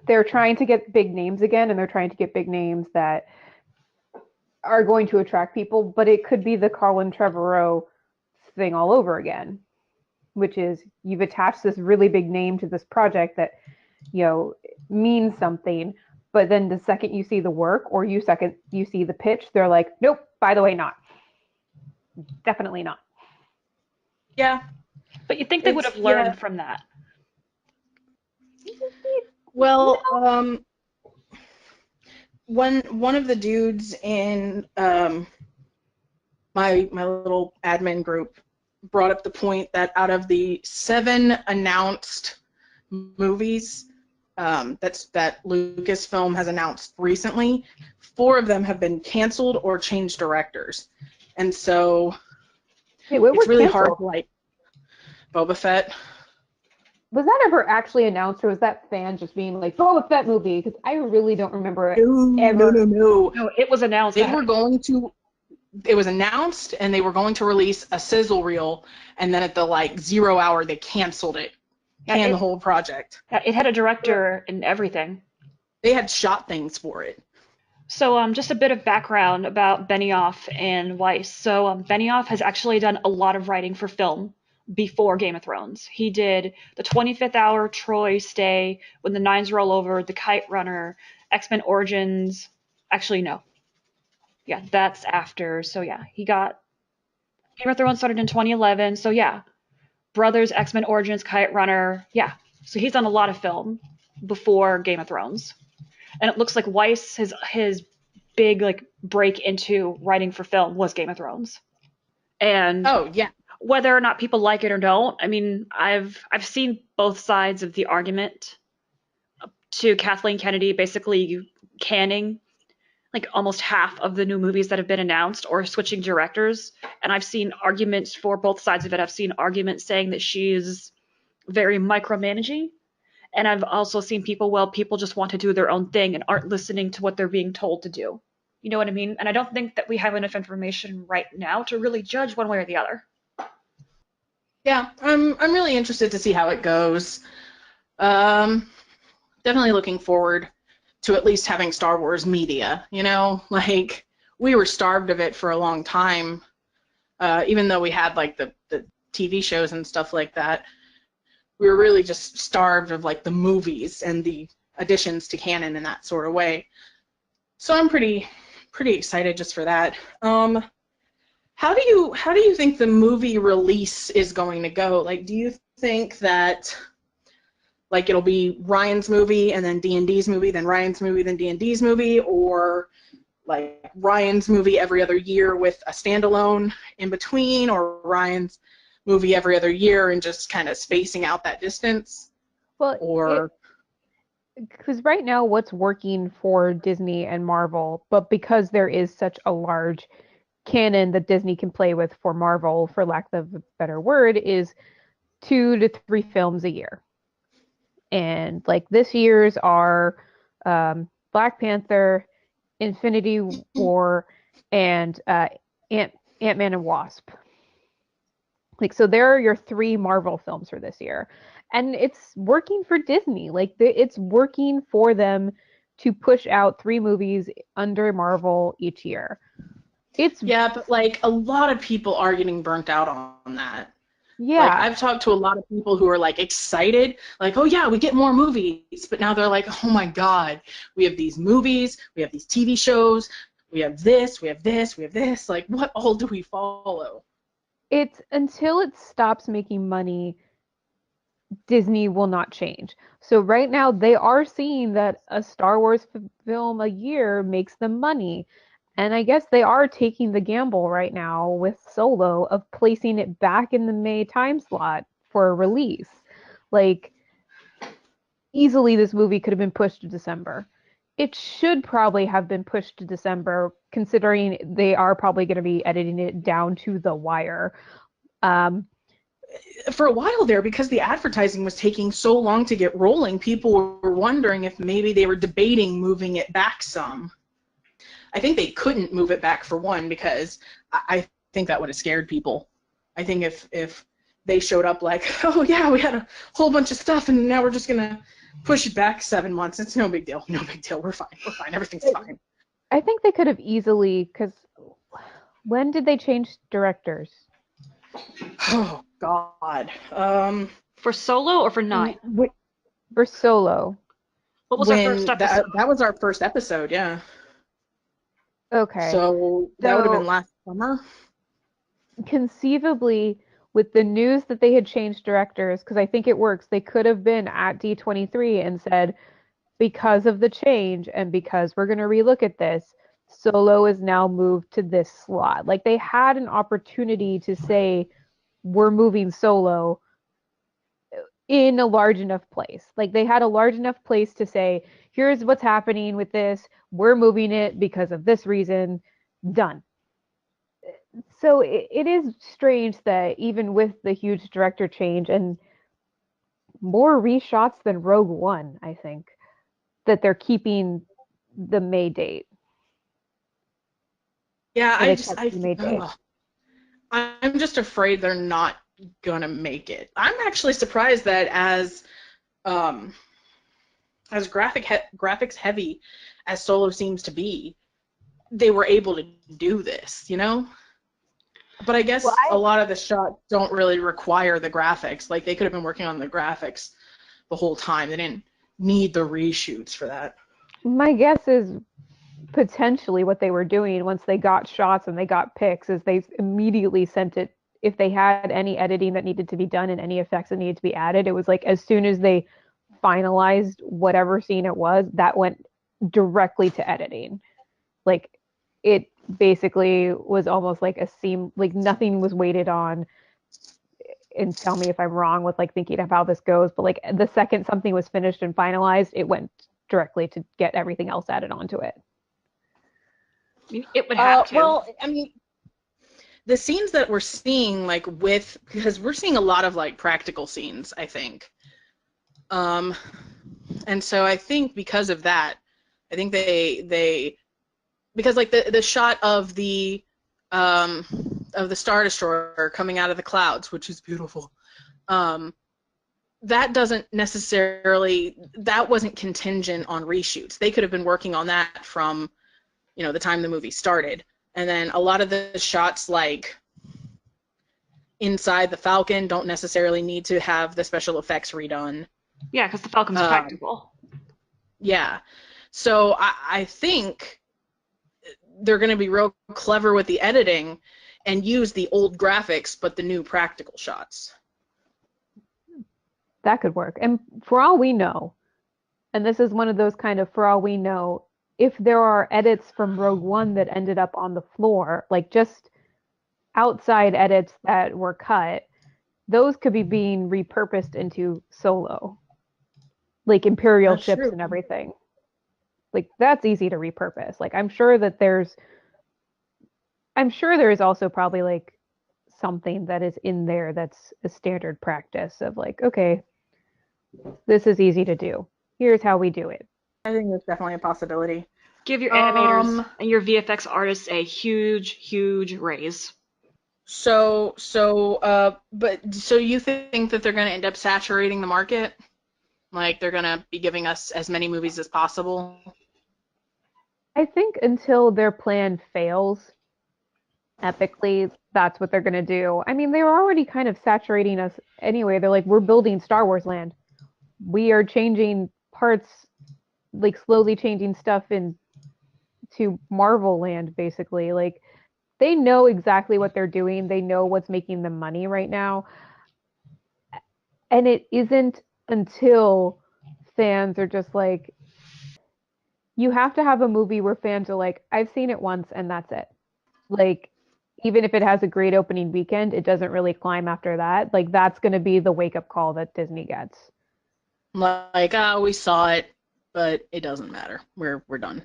they're trying to get big names again, and they're trying to get big names that are going to attract people, but it could be the Colin Trevorrow thing all over again, which is you've attached this really big name to this project that, you know, means something, but then the second you see the work or you see the pitch, they're like, nope, by the way, not. Definitely not. Yeah. But you think they would have learned from that? Well, one of the dudes in my little admin group brought up the point that out of the 7 announced movies that Lucasfilm has announced recently, 4 of them have been canceled or changed directors, and so it's really hard to like Boba Fett. Was that ever actually announced, or was that fan just being like, Boba Fett movie? Because I really don't remember it ever. No. No, it was announced. It was announced, and they were going to release a sizzle reel, and then at the like 0 hour, they canceled it. Canned the whole project. Yeah, it had a director and everything. They had shot things for it. So just a bit of background about Benioff and Weiss. So Benioff has actually done a lot of writing for film before Game of Thrones. He did The 25th Hour, Troy, Stay, When the Nines Roll Over, The Kite Runner, X-Men Origins. Actually, no. Yeah, that's after. So yeah, he got Game of Thrones started in 2011. So yeah, Brothers, X-Men Origins, Kite Runner. Yeah, so he's done a lot of film before Game of Thrones. And it looks like Weiss, his big like break into writing for film was Game of Thrones. And oh yeah, whether or not people like it or don't, I mean, I've seen both sides of the argument to Kathleen Kennedy basically canning like almost half of the new movies that have been announced or switching directors. And I've seen arguments for both sides of it. I've seen arguments saying that she's very micromanaging. And I've also seen people just want to do their own thing and aren't listening to what they're being told to do. You know what I mean? And I don't think that we have enough information right now to really judge one way or the other. Yeah, I'm really interested to see how it goes. Definitely looking forward to at least having Star Wars media, you know? Like, we were starved of it for a long time, even though we had, like, the TV shows and stuff like that. We were really just starved of, like, the movies and the additions to canon in that sort of way. So I'm pretty excited just for that. How do you think the movie release is going to go? Like, do you think that like it'll be Ryan's movie and then D&D's movie, then Ryan's movie, then D&D's movie, or like Ryan's movie every other year with a standalone in between, or Ryan's movie every other year and just kind of spacing out that distance? Well, or because right now what's working for Disney and Marvel, but because there is such a large canon that Disney can play with for Marvel, for lack of a better word, is 2 to 3 films a year. And like this year's are Black Panther, Infinity War, and Ant-Man and Wasp. Like, so there are your 3 Marvel films for this year. And it's working for Disney. Like, it's working for them to push out 3 movies under Marvel each year. Yeah, but like a lot of people are getting burnt out on that. Yeah. Like, I've talked to a lot of people who are like excited, like, oh yeah, we get more movies, but now they're like, oh my god, we have these movies, we have these TV shows, we have this, we have this, we have this. Like, what all do we follow? It's until it stops making money, Disney will not change. So right now they are seeing that a Star Wars film a year makes them money. And I guess they are taking the gamble right now with Solo of placing it back in the May time slot for release. Like, easily this movie could have been pushed to December. It should probably have been pushed to December, considering they are probably going to be editing it down to the wire. For a while there, because the advertising was taking so long to get rolling, people were wondering if maybe they were debating moving it back some. I think they couldn't move it back for one, because I think that would have scared people. I think if they showed up like, oh yeah, we had a whole bunch of stuff and now we're just gonna push it back 7 months, it's no big deal. No big deal. We're fine. Everything's fine. I think they could have easily, because when did they change directors? Oh God. For Solo or for 9? For Solo. What was our first When episode? that was our first episode, yeah. Okay. So that would have been So last summer. conceivably, with the news that they had changed directors, because I think it works, they could have been at D23 and said, because of the change and because we're going to relook at this, Solo is now moved to this slot. Like they had an opportunity to say, we're moving Solo in a large enough place. Like they had a large enough place to say, here's what's happening with this. We're moving it because of this reason. Done. So it is strange that even with the huge director change and more reshots than Rogue One, I think, that they're keeping the May date. Yeah, Or they kept the May date. I'm just afraid they're not gonna make it. I'm actually surprised that um as graphics heavy as Solo seems to be, they were able to do this, you know? But I Well, guess a lot of the shots don't really require the graphics. Like they could have been working on the graphics the whole time. They didn't need the reshoots for that. my guess is potentially what they were doing once they got shots and they got pics is they immediately sent it if they had any editing that needed to be done and any effects that needed to be added. It was like as soon as they finalized whatever scene it was, that went directly to editing. Like it basically was almost like a seam, like nothing was waited on. And tell me if I'm wrong with like thinking of how this goes, but like the second something was finished and finalized, it went directly to get everything else added onto it. I mean, it would have to. Well, I mean, the scenes that we're seeing, like with, because we're seeing a lot of like practical scenes, I think. Um, and so I think because of that, I think they because like the shot um of the Star Destroyer coming out of the clouds, which is beautiful. Um, that doesn't necessarily that wasn't contingent on reshoots. They could have been working on that from, the time the movie started. And then a lot of the shots like inside the Falcon don't necessarily need to have the special effects redone. Yeah, because the Falcon's Um, practical. yeah. So I think they're going to be real clever with the editing and use the old graphics but the new practical shots. That could work. And for all we know, and this is one of those kind of for all we know, if there are edits from Rogue One that ended up on the floor, like just outside edits that were cut, those could be being repurposed into Solo, like Imperial That's ships true. and everything. Like that's easy to repurpose. Like I'm sure there is also probably like something that is in there that's a standard practice of like, okay, this is easy to do. Here's how we do it. I think that's definitely a possibility. Give your animators Um, and your VFX artists a huge, huge raise. but so you think that they're going to end up saturating the market? Like they're going to be giving us as many movies as possible? I think until their plan fails epically, that's what they're going to do. I mean, they were already kind of saturating us anyway. They're like, we're building Star Wars land. We are changing parts, like slowly changing stuff into Marvel land, basically. Like, they know exactly what they're doing. They know what's making them money right now. And it isn't until fans are just like, you have to have a movie where fans are like, I've seen it once and that's it. Like, even if it has a great opening weekend, it doesn't really climb after that. Like, that's going to be the wake up call that Disney gets. Like, we saw it, but it doesn't matter. We're done.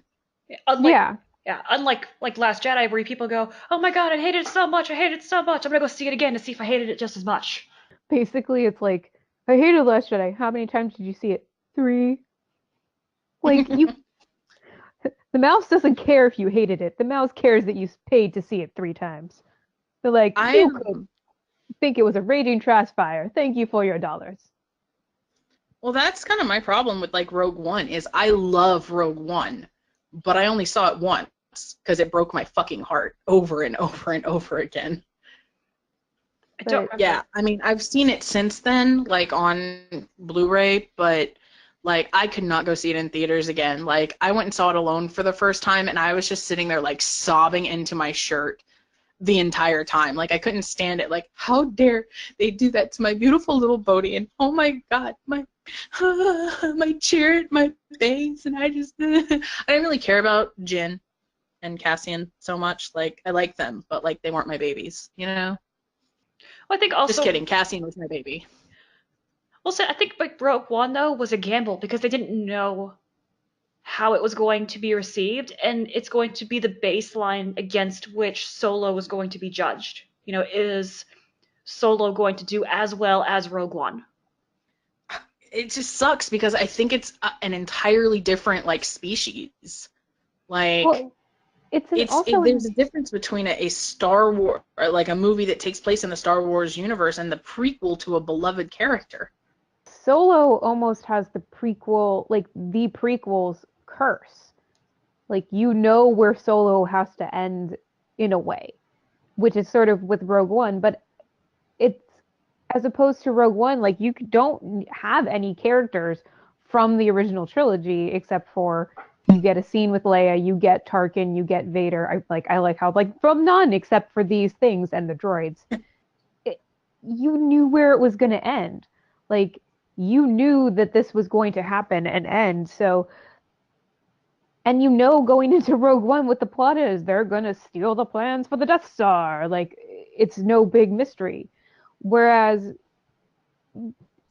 Unlike Yeah, yeah, unlike like Last Jedi, where people go, "Oh my god, I hated it so much! I hated it so much! I'm gonna go see it again to see if I hated it just as much." basically, it's like, I hated Last Jedi. How many times did you see it? 3. Like, the mouse doesn't care if you hated it. The mouse cares that you paid to see it 3 times. They're like, I you could think it was a raging trash fire. Thank you for your dollars. Well, that's kind of my problem with like Rogue One is I love Rogue One, but I only saw it once. because it broke my fucking heart over and over and over again. I don't But remember. Yeah, I mean, I've seen it since then, like on Blu-ray, but like I could not go see it in theaters again. Like I went and saw it alone for the first time, and I was just sitting there like sobbing into my shirt the entire time. Like I couldn't stand it. Like how dare they do that to my beautiful little Bodhi? And oh my God, my my cheer at my face, and I just I didn't really care about Jin and Cassian so much. Like I like them, but like they weren't my babies, you know? Well, I think Just also, kidding. Cassian was my baby. I think like Rogue One though was a gamble because they didn't know how it was going to be received, and it's going to be the baseline against which Solo was going to be judged. Is Solo going to do as well as Rogue One? It just sucks because I think it's an entirely different like species. Like well, also there's a difference between a Star Wars, like a movie that takes place in the Star Wars universe, and the prequel to a beloved character. Solo almost has the prequel, like the prequel's curse. Like you know where Solo has to end in a way, which is sort of with Rogue One, but it's as opposed to Rogue One, like you don't have any characters from the original trilogy except for you get a scene with Leia, you get Tarkin, you get Vader. I like how like from none except for these things and the droids. It, you knew where it was going to end. Like you knew that this was going to happen and end. So and you know going into Rogue One what the plot is. They're going to steal the plans for the Death Star. Like it's no big mystery. Whereas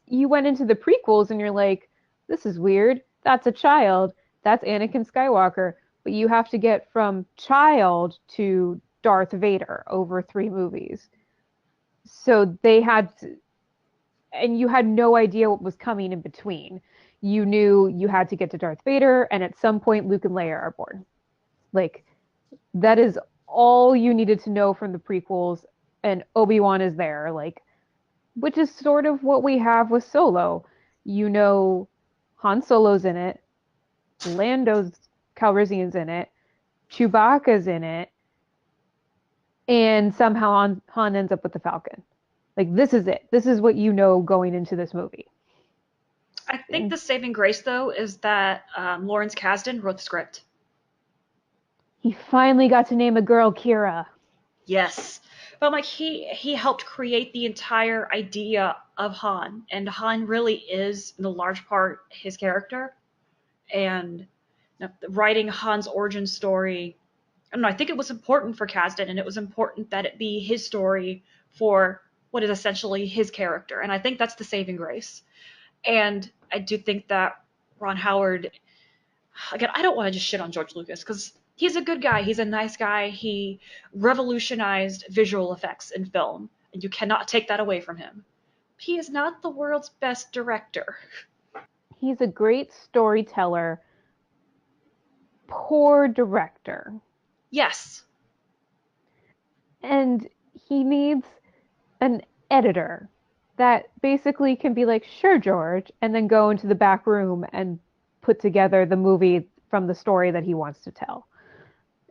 you went into the prequels and you're like, this is weird. That's a child. That's Anakin Skywalker. But you have to get from child to Darth Vader over 3 movies. So they had to, and you had no idea what was coming in between. You knew you had to get to Darth Vader, and at some point, Luke and Leia are born. Like, that is all you needed to know from the prequels, and Obi-Wan is there. Like, which is sort of what we have with Solo. You know, Han Solo's in it, Lando's Calrissian's in it, Chewbacca's in it, and somehow Han ends up with the Falcon. Like this is it. This is what you know going into this movie. I think the saving grace though is that Lawrence Kasdan wrote the script. He finally got to name a girl Kira. Yes. But like he helped create the entire idea of Han, and Han really is in a large part his character. And writing Han's origin story, I don't know, I think it was important for Kasdan, and it was important that it be his story for what is essentially his character. And I think that's the saving grace. And I do think that Ron Howard, again, I don't want to just shit on George Lucas because he's a good guy. He's a nice guy. He revolutionized visual effects in film, and you cannot take that away from him. He is not the world's best director. He's a great storyteller, poor director. Yes. And he needs an editor that basically can be like, sure, George, and then go into the back room and put together the movie from the story that he wants to tell.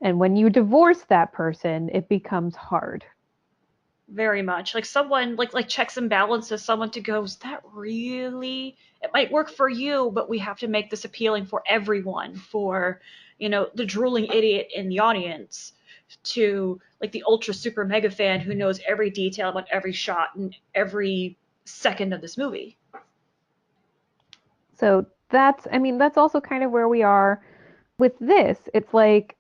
And when you divorce that person, it becomes hard. Very much. Like someone like checks and balances, someone to go, is that really, it might work for you, but we have to make this appealing for everyone, for the drooling idiot in the audience, to like the ultra super mega fan who knows every detail about every shot and every second of this movie. So that's also kind of where we are with this. It's like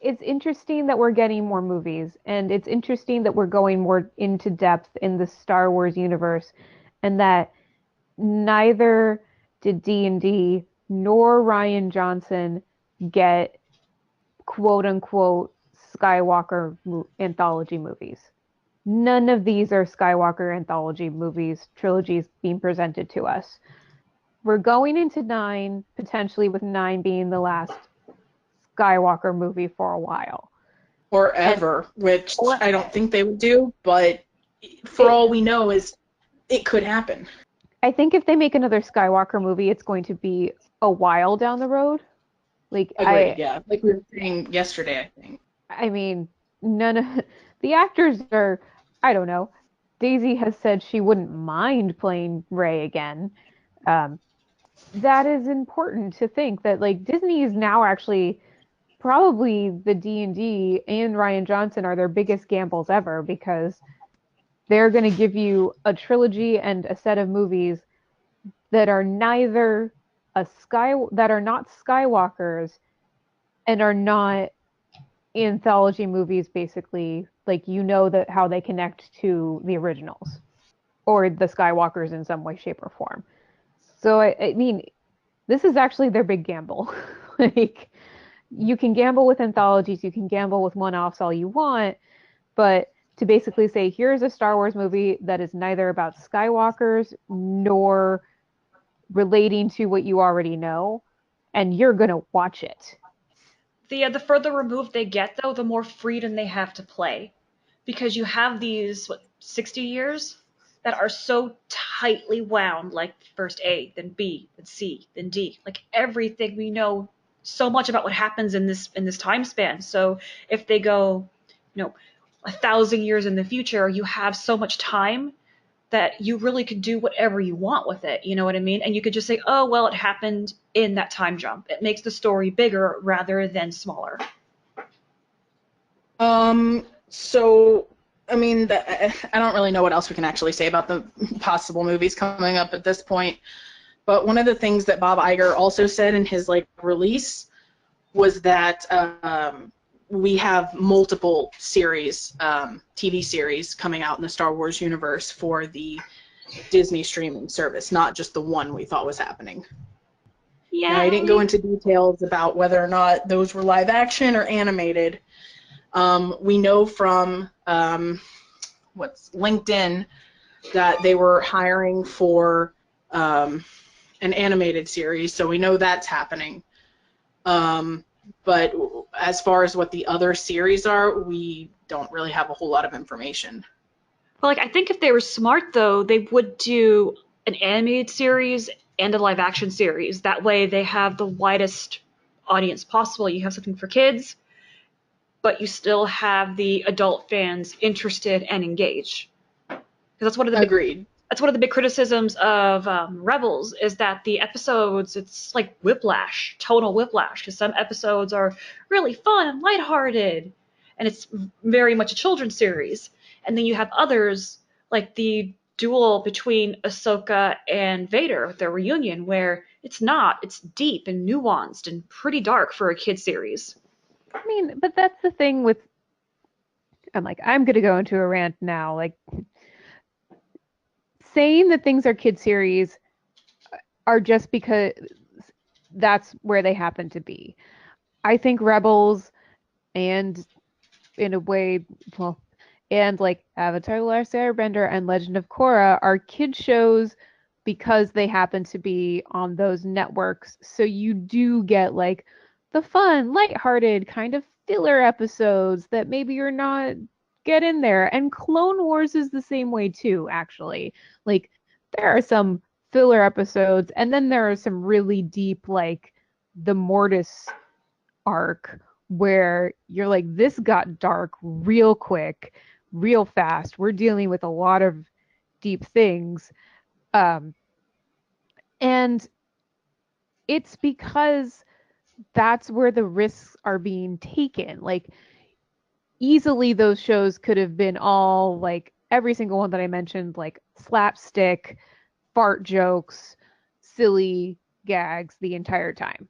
it's interesting that we're getting more movies, and it's interesting that we're going more into depth in the Star Wars universe, and that neither did D&D nor Rian Johnson get quote unquote Skywalker anthology movies. None of these are Skywalker anthology movies, trilogies being presented to us. We're going into 9, potentially with 9 being the last Skywalker movie for a while. Or ever, which I don't think they would do, but for all we know is it could happen. I think if they make another Skywalker movie, it's going to be a while down the road. Like Agreed, yeah. Like we were saying yesterday, I think. I mean, none of the actors are, I don't know. Daisy has said she wouldn't mind playing Ray again. Um, that is important to think that like Disney is now actually probably the D&D and Ryan Johnson are their biggest gambles ever because they're going to give you a trilogy and a set of movies that are neither that are not Skywalkers and are not anthology movies basically like that how they connect to the originals or the Skywalkers in some way, shape, or form. So I mean, this is actually their big gamble. Like you can gamble with anthologies, you can gamble with one-offs all you want, but to basically say here's a Star Wars movie that is neither about Skywalkers nor relating to what you already know, and you're gonna watch it. The further removed they get, though, the more freedom they have to play, because you have these 60 years that are so tightly wound, like first A, then B, then C, then D, like everything we know so much about what happens in this time span. So if they go, you know, 1,000 years in the future, you have so much time that you really could do whatever you want with it. You know what I mean? And you could just say, oh, well, it happened in that time jump. It makes the story bigger rather than smaller. So, I mean, I don't really know what else we can actually say about the possible movies coming up at this point. But one of the things that Bob Iger also said in his like release was that we have multiple series, TV series coming out in the Star Wars universe for the Disney streaming service, not just the one we thought was happening. Now, he didn't go Yay! into details about whether or not those were live action or animated. We know from what's LinkedIn that they were hiring for an animated series, so we know that's happening. But as far as what the other series are, we don't really have a whole lot of information. Well, like I think if they were smart though, they would do an animated series and a live action series. That way they have the widest audience possible. You have something for kids, but you still have the adult fans interested and engaged. Because Agreed. that's one of the big criticisms of Rebels is that the episodes it's like whiplash, tonal whiplash. Because some episodes are really fun and lighthearted, and it's very much a children's series, and then you have others like the duel between Ahsoka and Vader, their reunion, where it's deep and nuanced and pretty dark for a kid series. I mean, but that's the thing with I'm gonna go into a rant now. Like saying that things are kid series are just because that's where they happen to be. I think Rebels and in a way, well, and like Avatar: The Last Airbender and Legend of Korra are kid shows because they happen to be on those networks. So you do get like the fun, lighthearted kind of filler episodes that maybe you're not get in there. And Clone Wars is the same way too, actually. Like there are some filler episodes, and then there are some really deep, like the Mortis arc where you're like, this got dark real quick, real fast. We're dealing with a lot of deep things. Um, and it's because that's where the risks are being taken. Like, easily those shows could have been all like every single one that I mentioned, like slapstick, fart jokes, silly gags the entire time.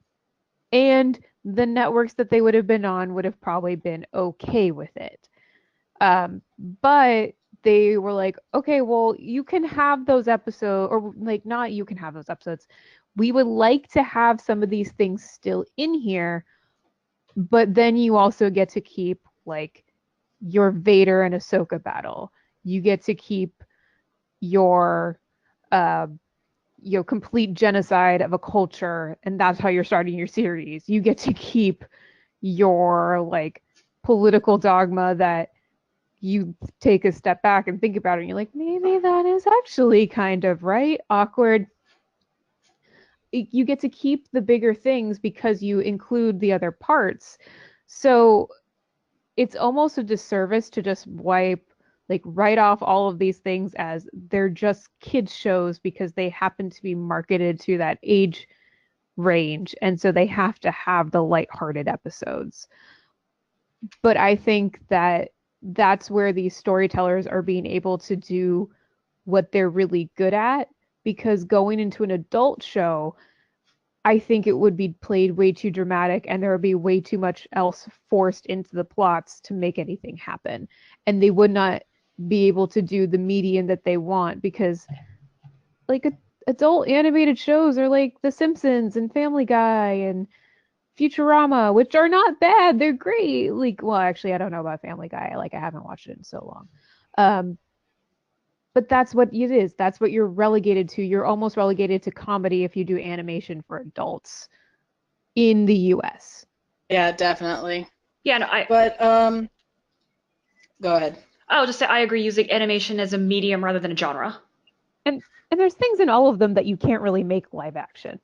And the networks that they would have been on would have probably been okay with it. But they were like, okay, well, you can have those episodes, or like, not you can have those episodes. We would like to have some of these things still in here, but then you also get to keep like your Vader and Ahsoka battle. You get to keep your uh, complete genocide of a culture, and that's how you're starting your series. You get to keep your like political dogma that you take a step back and think about it and you're like, maybe that is actually kind of right, awkward. you get to keep the bigger things because you include the other parts. So it's almost a disservice to just write off all of these things as they're just kids shows because they happen to be marketed to that age range, and so they have to have the lighthearted episodes. But I think that that's where these storytellers are being able to do what they're really good at, because going into an adult show, I think it would be played way too dramatic and there would be way too much else forced into the plots to make anything happen. And they would not be able to do the median that they want, because like adult animated shows are like The Simpsons and Family Guy and Futurama, which are not bad. They're great. Like, well, actually, I don't know about Family Guy. Like, I haven't watched it in so long. Um, but that's what it is. That's what you're relegated to. You're almost relegated to comedy if you do animation for adults in the US. Yeah, definitely. Yeah, no, I But go ahead. I would just say I agree using animation as a medium rather than a genre. And there's things in all of them that you can't really make live action.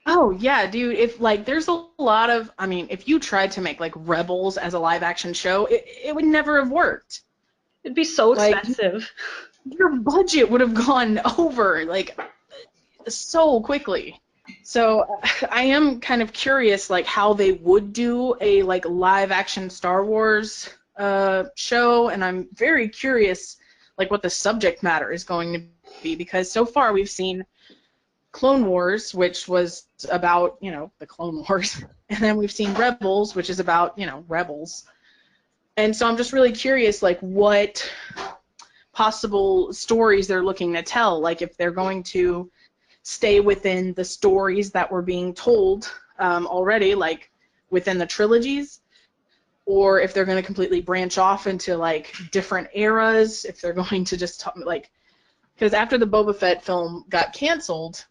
Oh yeah, dude. If like there's a lot of, I mean, if you tried to make like Rebels as a live action show, it would never have worked. It'd be so Like expensive. your budget would have gone over like so quickly. So I am kind of curious like how they would do a like live action Star Wars show, and I'm very curious like what the subject matter is going to be, because so far we've seen Clone Wars, which was about, you know, the Clone Wars, and then we've seen Rebels, which is about, you know, rebels. And so I'm just really curious like what possible stories they're looking to tell, like if they're going to stay within the stories that were being told already, like within the trilogies, or if they're going to completely branch off into like different eras, if they're going to just talk, like, because after the Boba Fett film got canceled,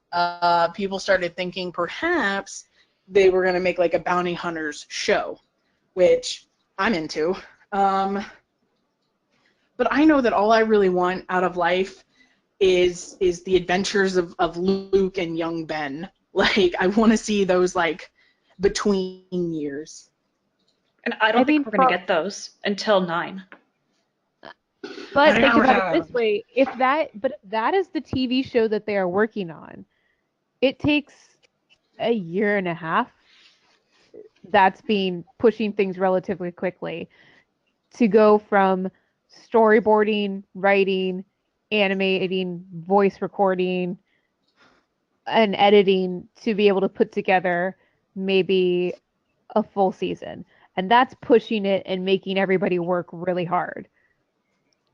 people started thinking perhaps they were going to make like a bounty hunters show, which I'm into. But I know that all I really want out of life is the adventures of Luke and young Ben. Like, I want to see those, like, between years. And I don't think we're going to get those until 9. But think about it this way: if that is the TV show that they are working on, it takes a year and a half. That's been pushing things relatively quickly to go from storyboarding, writing, animating, voice recording, and editing to be able to put together maybe a full season. And that's pushing it and making everybody work really hard.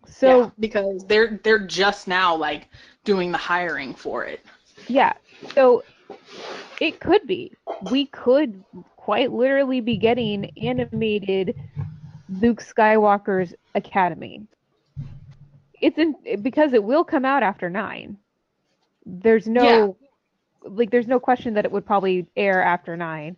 So yeah, because they're just now like doing the hiring for it. Yeah. So it could be. We could quite literally be getting animated Luke Skywalker's Academy. It's in because it will come out after 9. There's no there's no question that it would probably air after 9.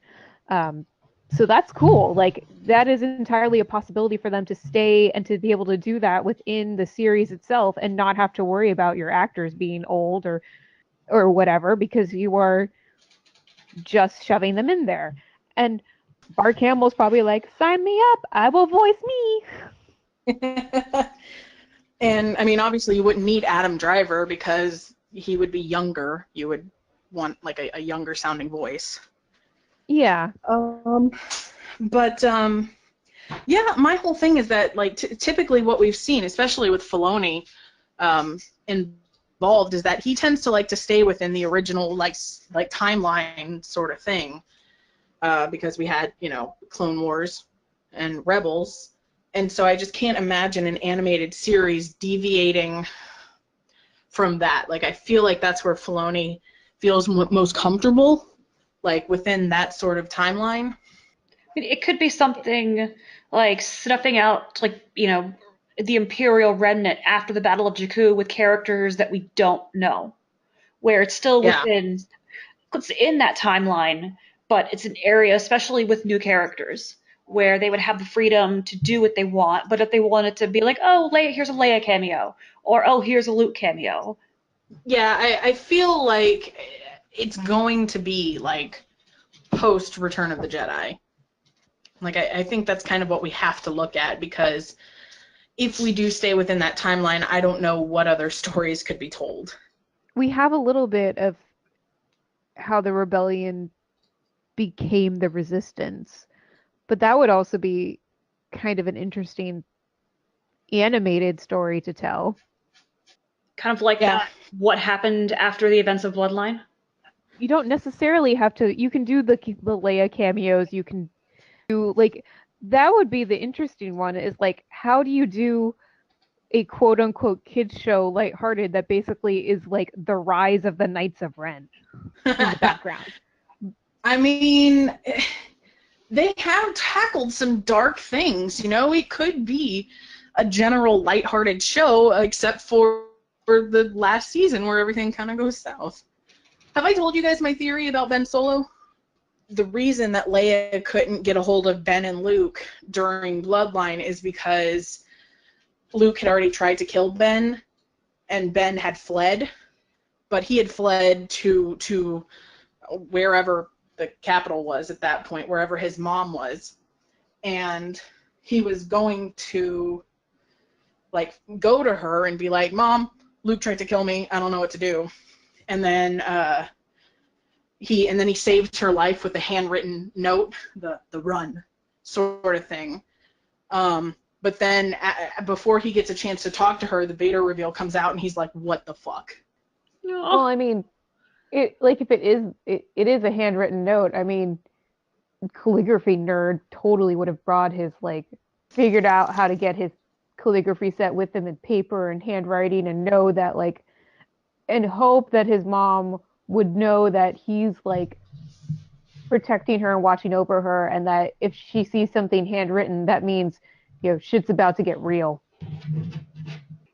So that's cool. Like, that is entirely a possibility for them to stay and to be able to do that within the series itself and not have to worry about your actors being old or whatever, because you are just shoving them in there. And Bart Campbell's probably like, sign me up, I will voice me. And I mean, obviously, you wouldn't need Adam Driver because he would be younger. You would want like a younger sounding voice. Yeah. But yeah, my whole thing is that like typically what we've seen, especially with Filoni involved, is that he tends to like to stay within the original like timeline sort of thing, because we had, you know, Clone Wars and Rebels, and so I just can't imagine an animated series deviating from that. Like, I feel like that's where Filoni feels most comfortable, like within that sort of timeline. I mean, it could be something like snuffing out, like, you know, the Imperial Remnant after the Battle of Jakku with characters that we don't know, where it's still Yeah. it's in that timeline, but it's an area, especially with new characters, where they would have the freedom to do what they want, but if they wanted to be like, oh, here's a Leia cameo, or oh, here's a Luke cameo. Yeah, I feel like it's going to be like post Return of the Jedi. Like, I think that's kind of what we have to look at, because if we do stay within that timeline, I don't know what other stories could be told. We have a little bit of how the rebellion became the resistance, but that would also be kind of an interesting animated story to tell. Kind of like Yeah. what happened after the events of Bloodline. You don't necessarily have to. You can do the Leia cameos. You can do like that would be the interesting one. Is like how do you do a quote unquote kids show lighthearted that basically is like the rise of the Knights of Ren in the background. I mean, they have tackled some dark things, you know? It could be a general lighthearted show, except for the last season where everything kind of goes south. Have I told you guys my theory about Ben Solo? The reason that Leia couldn't get a hold of Ben and Luke during Bloodline is because Luke had already tried to kill Ben, and Ben had fled, but he had fled to wherever the capital was at that point, wherever his mom was, and he was going to like go to her and be like, "Mom, Luke tried to kill me. I don't know what to do." And then he saved her life with a handwritten note, the run sort of thing. But then before he gets a chance to talk to her, the Vader reveal comes out, and he's like, "What the fuck?" Well, I mean, if it is a handwritten note. I mean, calligraphy nerd totally would have brought his like figured out how to get his calligraphy set with him in paper and handwriting and know that like and hope that his mom would know that he's like protecting her and watching over her and that if she sees something handwritten that means shit's about to get real.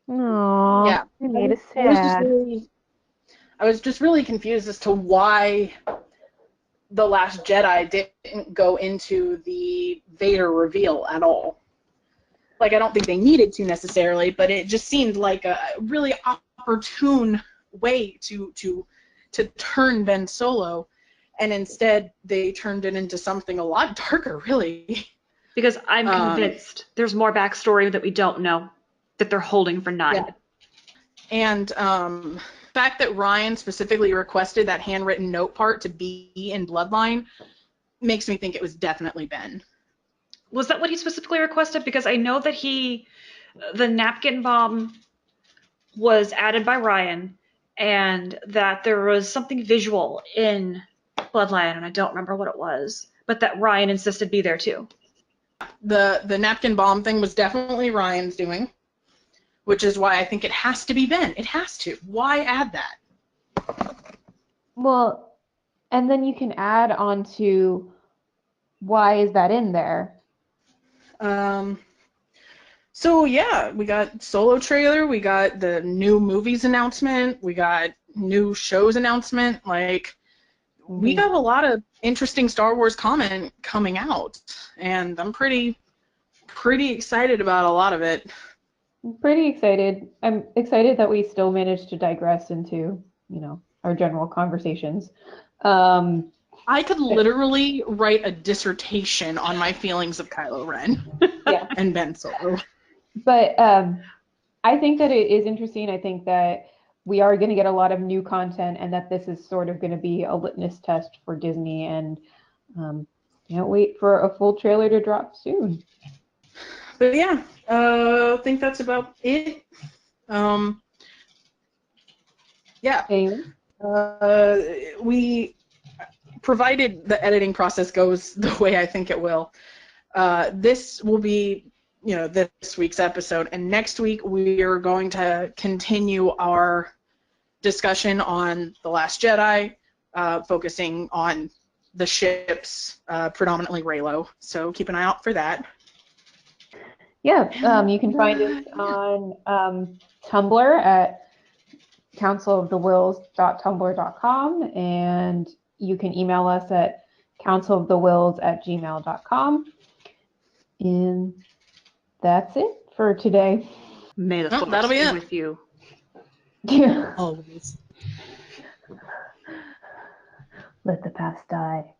Oh, Yeah, it made us I sad. was just really confused as to why The Last Jedi didn't go into the Vader reveal at all. Like, I don't think they needed to necessarily, but it just seemed like a really opportune way to turn Ben Solo, and instead they turned it into something a lot darker, really. Because I'm convinced there's more backstory that we don't know that they're holding for 9. Yeah. And the fact that Ryan specifically requested that handwritten note part to be in Bloodline makes me think it was definitely Ben. Was that what he specifically requested? Because I know that the napkin bomb was added by Ryan, and that there was something visual in Bloodline, and I don't remember what it was, but that Ryan insisted be there too. The napkin bomb thing was definitely Ryan's doing, which is why I think it has to be Ben. It has to. Why add that? Well, and then you can add on to why is that in there? So yeah, we got Solo trailer, we got the new movies announcement, we got new shows announcement. Like, we got a lot of interesting Star Wars comment coming out, and I'm pretty excited about a lot of it. I'm pretty excited. I'm excited that we still managed to digress into, our general conversations. I could literally write a dissertation on my feelings of Kylo Ren Yeah. and Ben Solo. But I think that it is interesting. I think that we are going to get a lot of new content and that this is sort of going to be a litmus test for Disney. And can't wait for a full trailer to drop soon. But yeah, I think that's about it. Yeah. Anyway. We, provided the editing process goes the way I think it will, this will be, this week's episode. And next week we are going to continue our discussion on The Last Jedi, focusing on the ships, predominantly Reylo. So keep an eye out for that. Yeah, you can find us on Tumblr at councilofthewills.tumblr.com, and you can email us at councilofthewills@gmail.com. And that's it for today. May the force be with you. Yeah. Always. Let the past die.